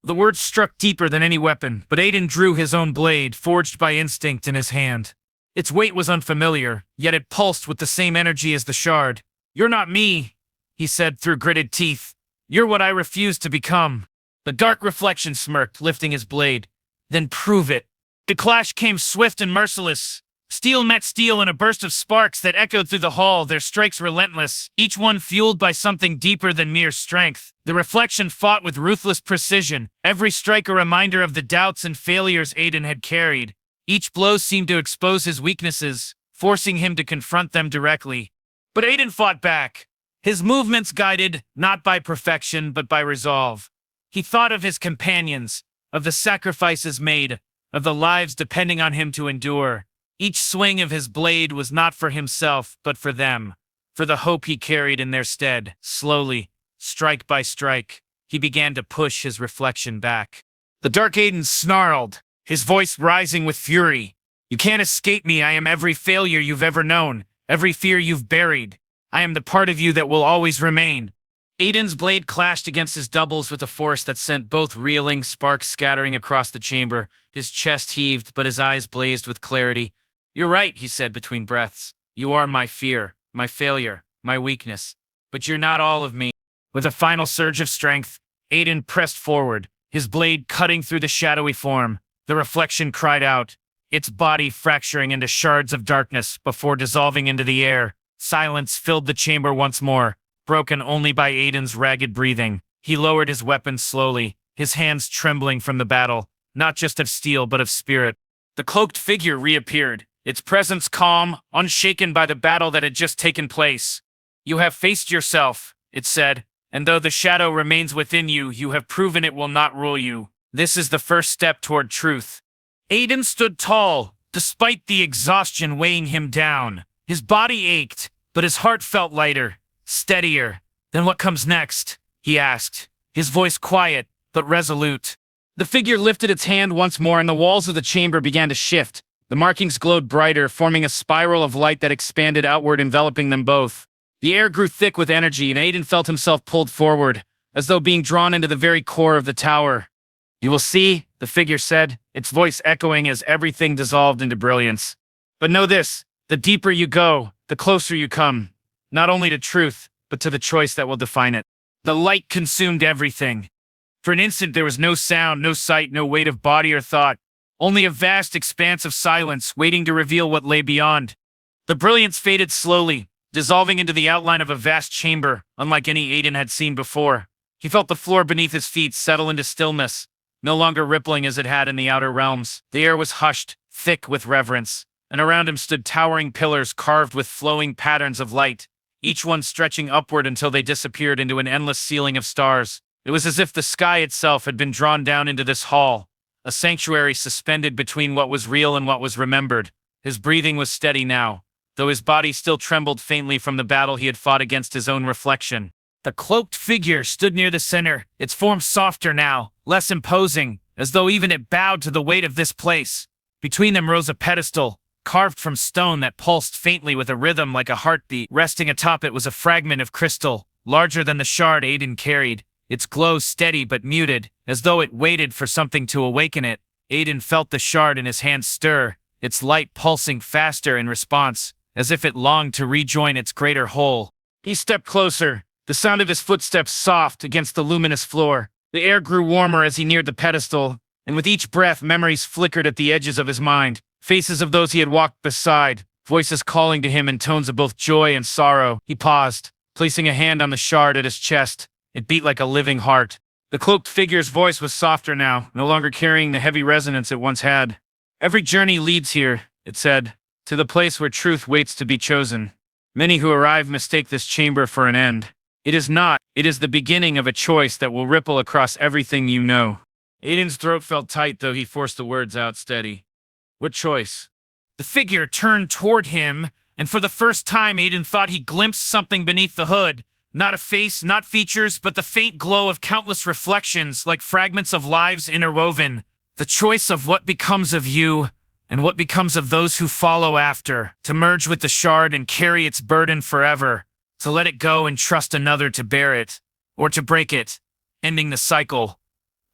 [SPEAKER 2] The words struck deeper than any weapon, but Aiden drew his own blade, forged by instinct, in his hand. Its weight was unfamiliar, yet it pulsed with the same energy as the shard. "You're not me," he said through gritted teeth. "You're what I refuse to become." The dark reflection smirked, lifting his blade. Then prove it. The clash came swift and merciless. Steel met steel in a burst of sparks that echoed through the hall, their strikes relentless, each one fueled by something deeper than mere strength. The reflection fought with ruthless precision, every strike a reminder of the doubts and failures Aiden had carried. Each blow seemed to expose his weaknesses, forcing him to confront them directly. But Aiden fought back, his movements guided not by perfection but by resolve. He thought of his companions, of the sacrifices made, of the lives depending on him to endure. Each swing of his blade was not for himself, but for them, for the hope he carried in their stead. Slowly, strike by strike, he began to push his reflection back. The Dark Aiden snarled, his voice rising with fury. You can't escape me. I am every failure you've ever known, every fear you've buried. I am the part of you that will always remain. Aiden's blade clashed against his doubles with a force that sent both reeling, sparks scattering across the chamber. His chest heaved, but his eyes blazed with clarity. You're right, he said between breaths. You are my fear, my failure, my weakness. But you're not all of me. With a final surge of strength, Aiden pressed forward, his blade cutting through the shadowy form. The reflection cried out, its body fracturing into shards of darkness before dissolving into the air. Silence filled the chamber once more, broken only by Aiden's ragged breathing. He lowered his weapon slowly, his hands trembling from the battle, not just of steel but of spirit. The cloaked figure reappeared, its presence calm, unshaken by the battle that had just taken place. You have faced yourself, it said, and though the shadow remains within you, you have proven it will not rule you. This is the first step toward truth. Aiden stood tall, despite the exhaustion weighing him down. His body ached, but his heart felt lighter, steadier. Then what comes next? He asked, his voice quiet, but resolute. The figure lifted its hand once more and the walls of the chamber began to shift. The markings glowed brighter, forming a spiral of light that expanded outward, enveloping them both. The air grew thick with energy, and Aiden felt himself pulled forward, as though being drawn into the very core of the tower. You will see, the figure said, its voice echoing as everything dissolved into brilliance. But know this, the deeper you go, the closer you come, not only to truth, but to the choice that will define it. The light consumed everything. For an instant there was no sound, no sight, no weight of body or thought. Only a vast expanse of silence waiting to reveal what lay beyond. The brilliance faded slowly, dissolving into the outline of a vast chamber, unlike any Aiden had seen before. He felt the floor beneath his feet settle into stillness, no longer rippling as it had in the outer realms. The air was hushed, thick with reverence, and around him stood towering pillars carved with flowing patterns of light, each one stretching upward until they disappeared into an endless ceiling of stars. It was as if the sky itself had been drawn down into this hall, a sanctuary suspended between what was real and what was remembered. His breathing was steady now, though his body still trembled faintly from the battle he had fought against his own reflection. The cloaked figure stood near the center, its form softer now, less imposing, as though even it bowed to the weight of this place. Between them rose a pedestal, carved from stone that pulsed faintly with a rhythm like a heartbeat. Resting atop it was a fragment of crystal, larger than the shard Aiden carried, its glow steady but muted, as though it waited for something to awaken it. Aiden felt the shard in his hand stir, its light pulsing faster in response, as if it longed to rejoin its greater whole. He stepped closer, the sound of his footsteps soft against the luminous floor. The air grew warmer as he neared the pedestal, and with each breath memories flickered at the edges of his mind, faces of those he had walked beside, voices calling to him in tones of both joy and sorrow. He paused, placing a hand on the shard at his chest. It beat like a living heart. The cloaked figure's voice was softer now, no longer carrying the heavy resonance it once had. Every journey leads here, it said, to the place where truth waits to be chosen. Many who arrive mistake this chamber for an end. It is not. It is the beginning of a choice that will ripple across everything you know. Aiden's throat felt tight, though he forced the words out steady. What choice? The figure turned toward him, and for the first time Aiden thought he glimpsed something beneath the hood. Not a face, not features, but the faint glow of countless reflections, like fragments of lives interwoven. The choice of what becomes of you, and what becomes of those who follow after. To merge with the shard and carry its burden forever. To let it go and trust another to bear it. Or to break it, ending the cycle.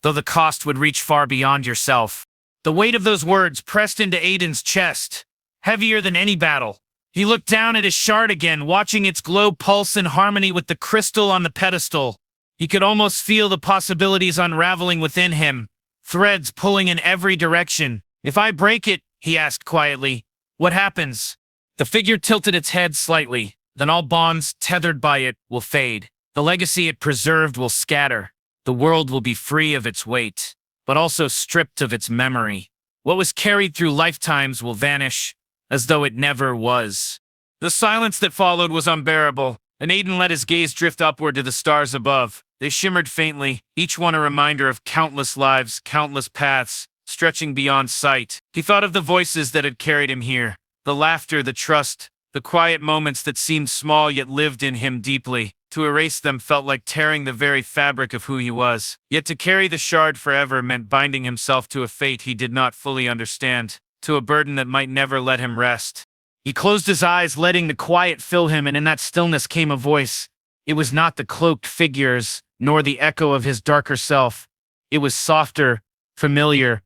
[SPEAKER 2] Though the cost would reach far beyond yourself. The weight of those words pressed into Aiden's chest, heavier than any battle. He looked down at his shard again, watching its glow pulse in harmony with the crystal on the pedestal. He could almost feel the possibilities unraveling within him, threads pulling in every direction. "If I break it," he asked quietly, "what happens?" The figure tilted its head slightly. "Then all bonds tethered by it will fade. The legacy it preserved will scatter. The world will be free of its weight, but also stripped of its memory. What was carried through lifetimes will vanish, as though it never was." The silence that followed was unbearable, and Aiden let his gaze drift upward to the stars above. They shimmered faintly, each one a reminder of countless lives, countless paths, stretching beyond sight. He thought of the voices that had carried him here, the laughter, the trust, the quiet moments that seemed small yet lived in him deeply. To erase them felt like tearing the very fabric of who he was. Yet to carry the shard forever meant binding himself to a fate he did not fully understand, to a burden that might never let him rest. He closed his eyes, letting the quiet fill him, and in that stillness came a voice. It was not the cloaked figures, nor the echo of his darker self. It was softer, familiar,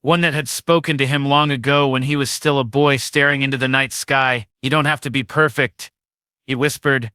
[SPEAKER 2] one that had spoken to him long ago when he was still a boy staring into the night sky. "You don't have to be perfect," he whispered.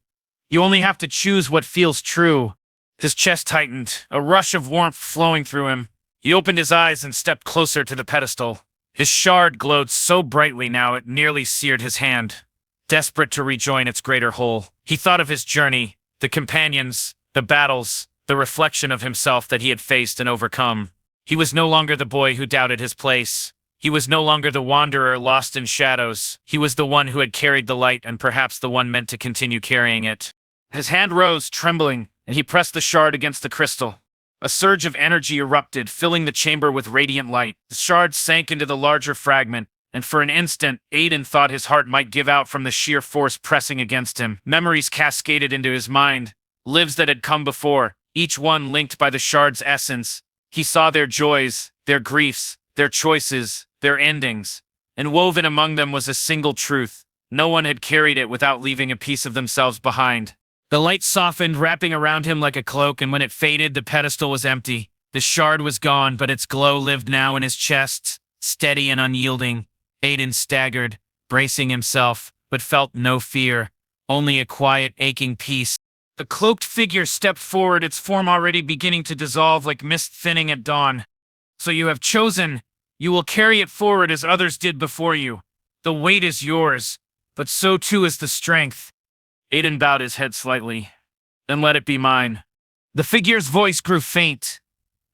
[SPEAKER 2] "You only have to choose what feels true." His chest tightened, a rush of warmth flowing through him. He opened his eyes and stepped closer to the pedestal. His shard glowed so brightly now it nearly seared his hand. Desperate to rejoin its greater whole, he thought of his journey, the companions, the battles, the reflection of himself that he had faced and overcome. He was no longer the boy who doubted his place. He was no longer the wanderer lost in shadows. He was the one who had carried the light and perhaps the one meant to continue carrying it. His hand rose, trembling, and he pressed the shard against the crystal. A surge of energy erupted, filling the chamber with radiant light. The shard sank into the larger fragment, and for an instant, Aiden thought his heart might give out from the sheer force pressing against him. Memories cascaded into his mind, lives that had come before, each one linked by the shard's essence. He saw their joys, their griefs, their choices, their endings, and woven among them was a single truth. No one had carried it without leaving a piece of themselves behind. The light softened, wrapping around him like a cloak, and when it faded, the pedestal was empty. The shard was gone, but its glow lived now in his chest, steady and unyielding. Aiden staggered, bracing himself, but felt no fear, only a quiet, aching peace. The cloaked figure stepped forward, its form already beginning to dissolve like mist thinning at dawn. "So you have chosen. You will carry it forward as others did before you. The weight is yours, but so too is the strength." Aiden bowed his head slightly. "Then let it be mine." The figure's voice grew faint,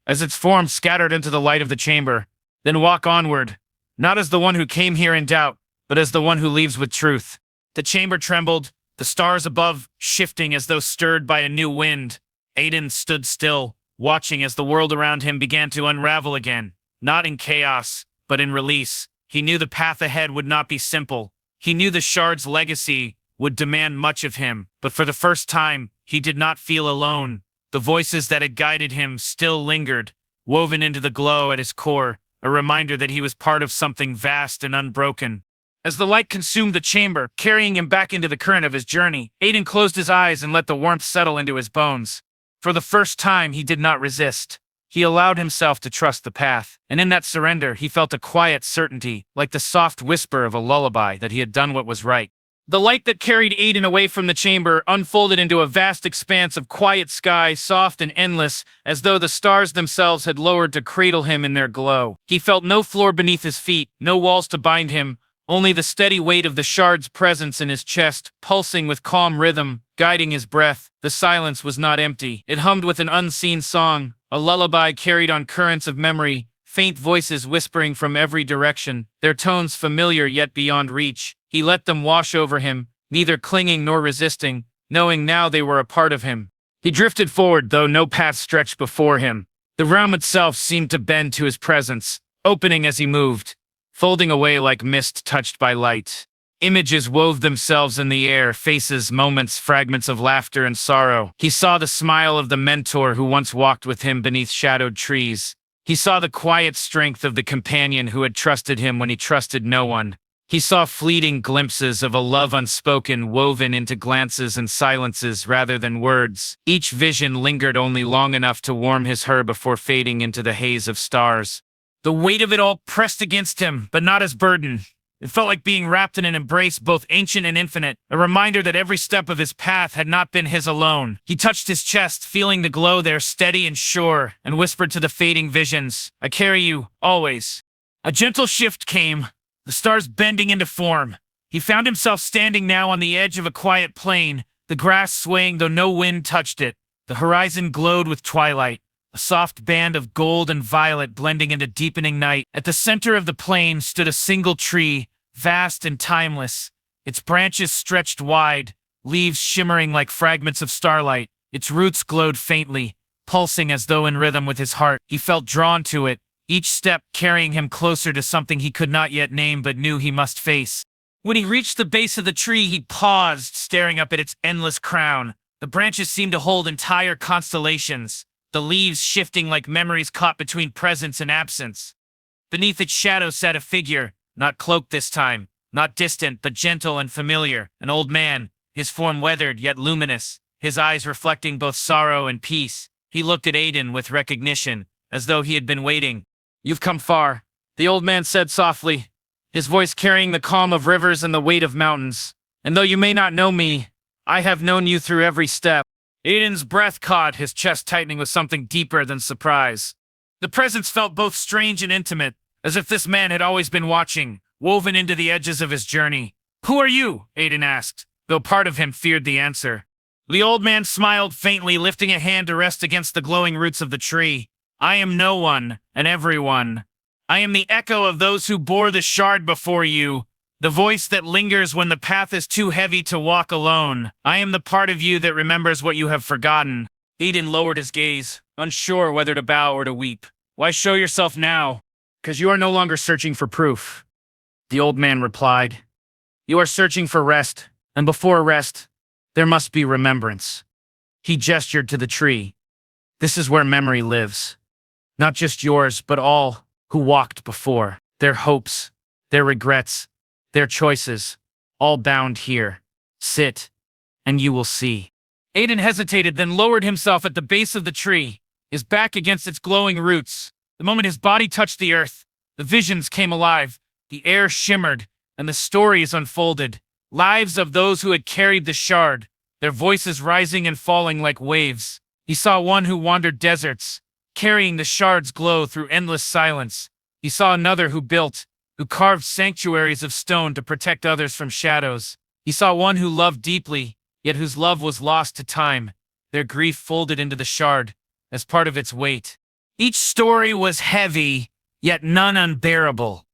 [SPEAKER 2] as its form scattered into the light of the chamber. "Then walk onward, not as the one who came here in doubt, but as the one who leaves with truth." The chamber trembled, the stars above shifting as though stirred by a new wind. Aiden stood still, watching as the world around him began to unravel again, not in chaos, but in release. He knew the path ahead would not be simple. He knew the shard's legacy would demand much of him, but for the first time, he did not feel alone. The voices that had guided him still lingered, woven into the glow at his core, a reminder that he was part of something vast and unbroken. As the light consumed the chamber, carrying him back into the current of his journey, Aiden closed his eyes and let the warmth settle into his bones. For the first time, he did not resist. He allowed himself to trust the path, and in that surrender, he felt a quiet certainty, like the soft whisper of a lullaby that he had done what was right. The light that carried Aiden away from the chamber unfolded into a vast expanse of quiet sky, soft and endless, as though the stars themselves had lowered to cradle him in their glow. He felt no floor beneath his feet, no walls to bind him, only the steady weight of the shard's presence in his chest, pulsing with calm rhythm, guiding his breath. The silence was not empty. It hummed with an unseen song, a lullaby carried on currents of memory, faint voices whispering from every direction, their tones familiar yet beyond reach. He let them wash over him, neither clinging nor resisting, knowing now they were a part of him. He drifted forward, though no path stretched before him. The realm itself seemed to bend to his presence, opening as he moved, folding away like mist touched by light. Images wove themselves in the air, faces, moments, fragments of laughter and sorrow. He saw the smile of the mentor who once walked with him beneath shadowed trees. He saw the quiet strength of the companion who had trusted him when he trusted no one. He saw fleeting glimpses of a love unspoken, woven into glances and silences rather than words. Each vision lingered only long enough to warm his hair before fading into the haze of stars. The weight of it all pressed against him, but not as burden. It felt like being wrapped in an embrace both ancient and infinite, a reminder that every step of his path had not been his alone. He touched his chest, feeling the glow there steady and sure, and whispered to the fading visions, "I carry you, always." A gentle shift came, the stars bending into form. He found himself standing now on the edge of a quiet plain, the grass swaying though no wind touched it. The horizon glowed with twilight, a soft band of gold and violet blending into deepening night. At the center of the plain stood a single tree, vast and timeless, its branches stretched wide, leaves shimmering like fragments of starlight. Its roots glowed faintly, pulsing as though in rhythm with his heart. He felt drawn to it, each step carrying him closer to something he could not yet name but knew he must face. When he reached the base of the tree, he paused, staring up at its endless crown. The branches seemed to hold entire constellations, the leaves shifting like memories caught between presence and absence. Beneath its shadow sat a figure, not cloaked this time, not distant, but gentle and familiar, an old man, his form weathered yet luminous, his eyes reflecting both sorrow and peace. He looked at Aiden with recognition, as though he had been waiting. "You've come far," the old man said softly, his voice carrying the calm of rivers and the weight of mountains. "And though you may not know me, I have known you through every step." Aiden's breath caught, his chest tightening with something deeper than surprise. The presence felt both strange and intimate, as if this man had always been watching, woven into the edges of his journey. "Who are you?" Aiden asked, though part of him feared the answer. The old man smiled faintly, lifting a hand to rest against the glowing roots of the tree. "I am no one, and everyone. I am the echo of those who bore the shard before you, the voice that lingers when the path is too heavy to walk alone. I am the part of you that remembers what you have forgotten." Aiden lowered his gaze, unsure whether to bow or to weep. "Why show yourself now? 'Cause you are no longer searching for proof," the old man replied. "You are searching for rest, and before rest, there must be remembrance." He gestured to the tree. "This is where memory lives. Not just yours, but all who walked before. Their hopes, their regrets, their choices, all bound here. Sit, and you will see." Aiden hesitated, then lowered himself at the base of the tree, his back against its glowing roots. The moment his body touched the earth, the visions came alive, the air shimmered, and the stories unfolded. Lives of those who had carried the shard, their voices rising and falling like waves. He saw one who wandered deserts, carrying the shard's glow through endless silence. He saw another who carved sanctuaries of stone to protect others from shadows. He saw one who loved deeply, yet whose love was lost to time, their grief folded into the shard as part of its weight. Each story was heavy, yet none unbearable.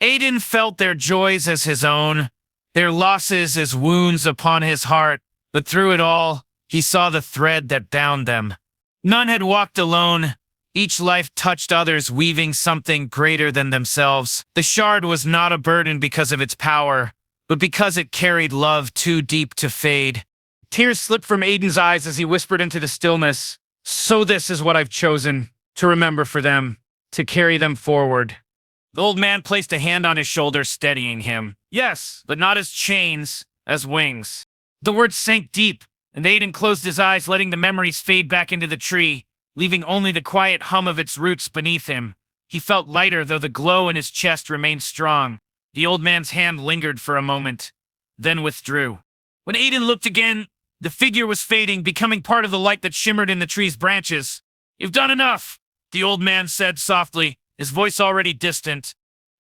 [SPEAKER 2] Aiden felt their joys as his own, their losses as wounds upon his heart, but through it all, he saw the thread that bound them. None had walked alone. Each life touched others, weaving something greater than themselves. The shard was not a burden because of its power, but because it carried love too deep to fade. Tears slipped from Aiden's eyes as he whispered into the stillness, "So this is what I've chosen, to remember for them, to carry them forward." The old man placed a hand on his shoulder, steadying him. "Yes, but not as chains, as wings." The words sank deep, and Aiden closed his eyes, letting the memories fade back into the tree, leaving only the quiet hum of its roots beneath him. He felt lighter, though the glow in his chest remained strong. The old man's hand lingered for a moment, then withdrew. When Aiden looked again, the figure was fading, becoming part of the light that shimmered in the tree's branches. "You've done enough," the old man said softly, his voice already distant.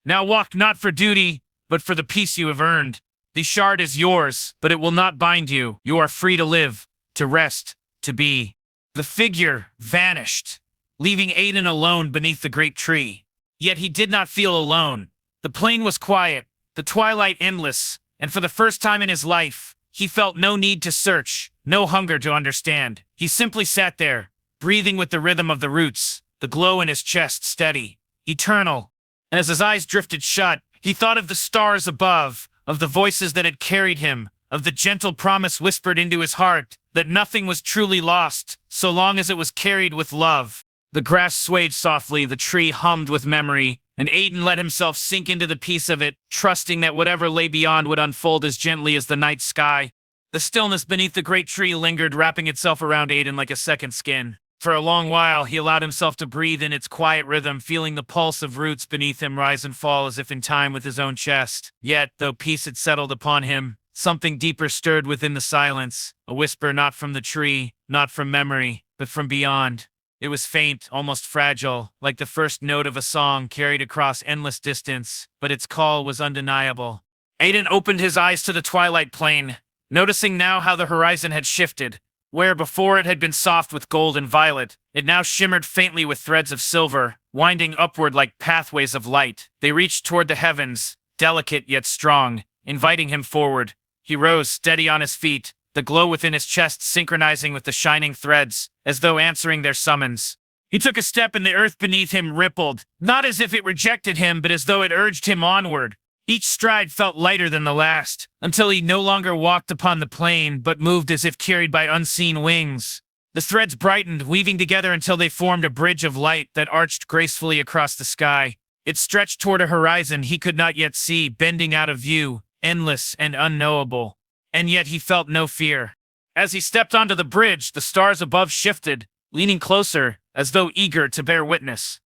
[SPEAKER 2] "Now walk not for duty, but for the peace you have earned. The shard is yours, but it will not bind you. You are free to live, to rest, to be." The figure vanished, leaving Aiden alone beneath the great tree. Yet he did not feel alone. The plain was quiet, the twilight endless, and for the first time in his life, he felt no need to search, no hunger to understand. He simply sat there, breathing with the rhythm of the roots, the glow in his chest steady, eternal. And as his eyes drifted shut, he thought of the stars above, of the voices that had carried him, of the gentle promise whispered into his heart that nothing was truly lost so long as it was carried with love. The grass swayed softly, the tree hummed with memory, and Aiden let himself sink into the peace of it, trusting that whatever lay beyond would unfold as gently as the night sky. The stillness beneath the great tree lingered, wrapping itself around Aiden like a second skin. For a long while, he allowed himself to breathe in its quiet rhythm, feeling the pulse of roots beneath him rise and fall as if in time with his own chest. Yet, though peace had settled upon him, something deeper stirred within the silence, a whisper not from the tree, not from memory, but from beyond. It was faint, almost fragile, like the first note of a song carried across endless distance, but its call was undeniable. Aiden opened his eyes to the twilight plain, noticing now how the horizon had shifted. Where before it had been soft with gold and violet, it now shimmered faintly with threads of silver, winding upward like pathways of light. They reached toward the heavens, delicate yet strong, inviting him forward. He rose, steady on his feet, the glow within his chest synchronizing with the shining threads, as though answering their summons. He took a step and the earth beneath him rippled, not as if it rejected him, but as though it urged him onward. Each stride felt lighter than the last, until he no longer walked upon the plain, but moved as if carried by unseen wings. The threads brightened, weaving together until they formed a bridge of light that arched gracefully across the sky. It stretched toward a horizon he could not yet see, bending out of view, endless and unknowable. And yet he felt no fear. As he stepped onto the bridge, the stars above shifted, leaning closer, as though eager to bear witness.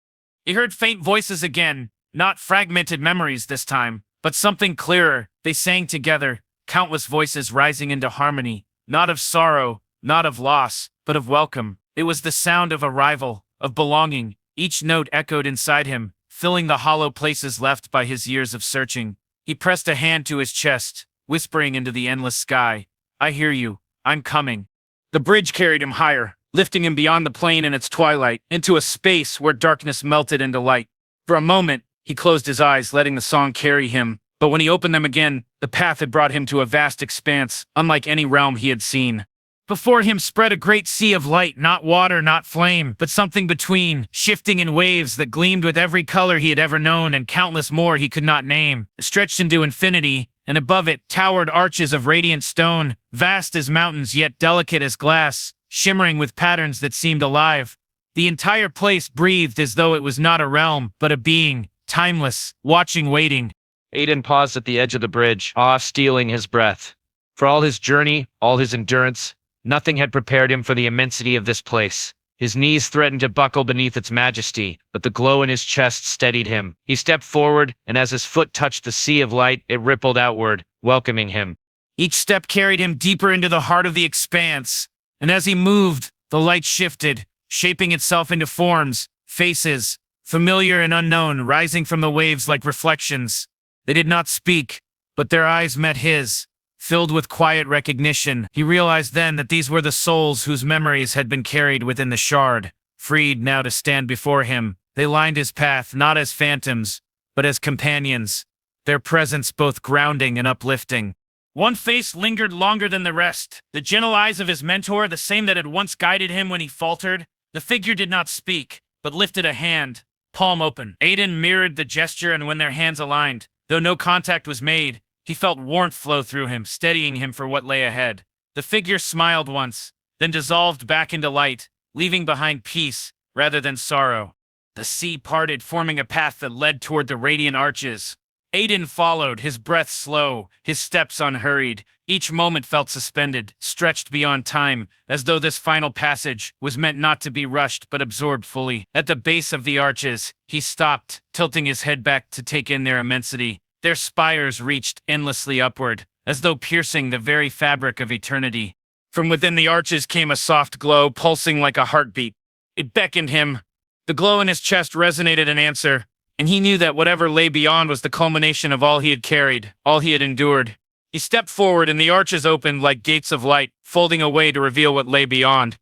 [SPEAKER 2] He heard faint voices again, not fragmented memories this time, but something clearer. They sang together, countless voices rising into harmony, not of sorrow, not of loss, but of welcome. It was the sound of arrival, of belonging. Each note echoed inside him, filling the hollow places left by his years of searching. He pressed a hand to his chest, whispering into the endless sky, "I hear you, I'm coming." The bridge carried him higher, lifting him beyond the plain and its twilight, into a space where darkness melted into light. For a moment, he closed his eyes, letting the song carry him, but when he opened them again, the path had brought him to a vast expanse, unlike any realm he had seen. Before him spread a great sea of light, not water, not flame, but something between, shifting in waves that gleamed with every color he had ever known and countless more he could not name. It stretched into infinity, and above it towered arches of radiant stone, vast as mountains yet delicate as glass, shimmering with patterns that seemed alive. The entire place breathed as though it was not a realm, but a being, timeless, watching, waiting.
[SPEAKER 3] Aiden paused at the edge of the bridge, awe stealing his breath. For all his journey, all his endurance, nothing had prepared him for the immensity of this place. His knees threatened to buckle beneath its majesty, but the glow in his chest steadied him. He stepped forward, and as his foot touched the sea of light, it rippled outward, welcoming him.
[SPEAKER 2] Each step carried him deeper into the heart of the expanse, and as he moved, the light shifted, shaping itself into forms, faces, familiar and unknown, rising from the waves like reflections. They did not speak, but their eyes met his, filled with quiet recognition. He realized then that these were the souls whose memories had been carried within the shard, freed now to stand before him. They lined his path not as phantoms, but as companions, their presence both grounding and uplifting. One face lingered longer than the rest, the gentle eyes of his mentor, the same that had once guided him when he faltered. The figure did not speak, but lifted a hand, palm open. Aiden mirrored the gesture, and when their hands aligned, though no contact was made, he felt warmth flow through him, steadying him for what lay ahead. The figure smiled once, then dissolved back into light, leaving behind peace rather than sorrow. The sea parted, forming a path that led toward the radiant arches. Aiden followed, his breath slow, his steps unhurried. Each moment felt suspended, stretched beyond time, as though this final passage was meant not to be rushed but absorbed fully. At the base of the arches, he stopped, tilting his head back to take in their immensity. Their spires reached endlessly upward, as though piercing the very fabric of eternity. From within the arches came a soft glow, pulsing like a heartbeat. It beckoned him. The glow in his chest resonated an answer, and he knew that whatever lay beyond was the culmination of all he had carried, all he had endured. He stepped forward, and the arches opened like gates of light, folding away to reveal what lay beyond.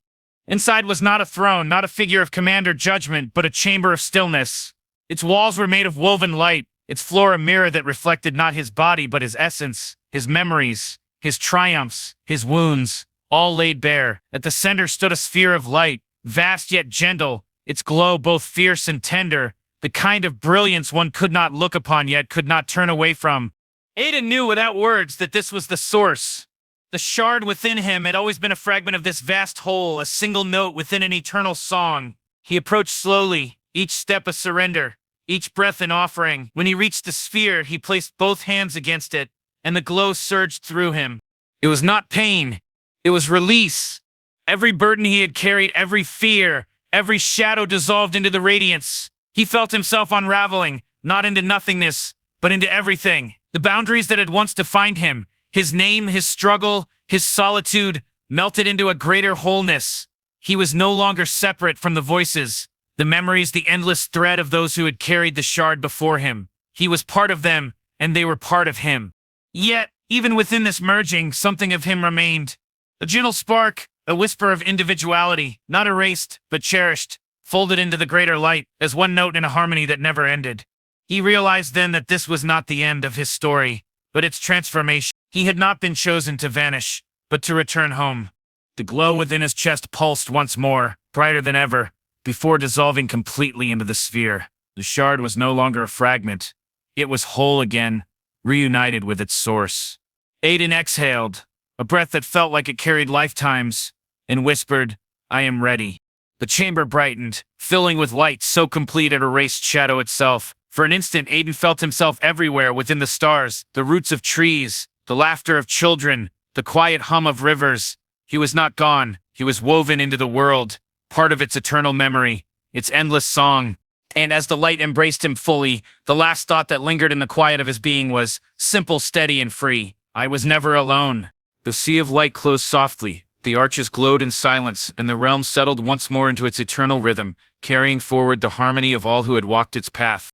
[SPEAKER 2] Inside was not a throne, not a figure of command or judgment, but a chamber of stillness. Its walls were made of woven light, its floor a mirror that reflected not his body but his essence, his memories, his triumphs, his wounds, all laid bare. At the center stood a sphere of light, vast yet gentle, its glow both fierce and tender, the kind of brilliance one could not look upon yet could not turn away from. Aiden knew without words that this was the source. The shard within him had always been a fragment of this vast whole, a single note within an eternal song. He approached slowly, each step a surrender, each breath an offering. When he reached the sphere, he placed both hands against it, and the glow surged through him. It was not pain, it was release. Every burden he had carried, every fear, every shadow dissolved into the radiance. He felt himself unraveling, not into nothingness, but into everything. The boundaries that had once defined him, his name, his struggle, his solitude, melted into a greater wholeness. He was no longer separate from the voices, the memories, the endless thread of those who had carried the shard before him. He was part of them, and they were part of him. Yet, even within this merging, something of him remained. A gentle spark, a whisper of individuality, not erased, but cherished, folded into the greater light as one note in a harmony that never ended. He realized then that this was not the end of his story, but its transformation. He had not been chosen to vanish, but to return home. The glow within his chest pulsed once more, brighter than ever, before dissolving completely into the sphere. The shard was no longer a fragment. It was whole again, reunited with its source. Aiden exhaled, a breath that felt like it carried lifetimes, and whispered, "I am ready." The chamber brightened, filling with light so complete it erased shadow itself. For an instant, Aiden felt himself everywhere within the stars, the roots of trees, the laughter of children, the quiet hum of rivers. He was not gone. He was woven into the world, part of its eternal memory, its endless song. And as the light embraced him fully, the last thought that lingered in the quiet of his being was, simple, steady, and free. I was never alone. The sea of light closed softly. The arches glowed in silence, and the realm settled once more into its eternal rhythm, carrying forward the harmony of all who had walked its path.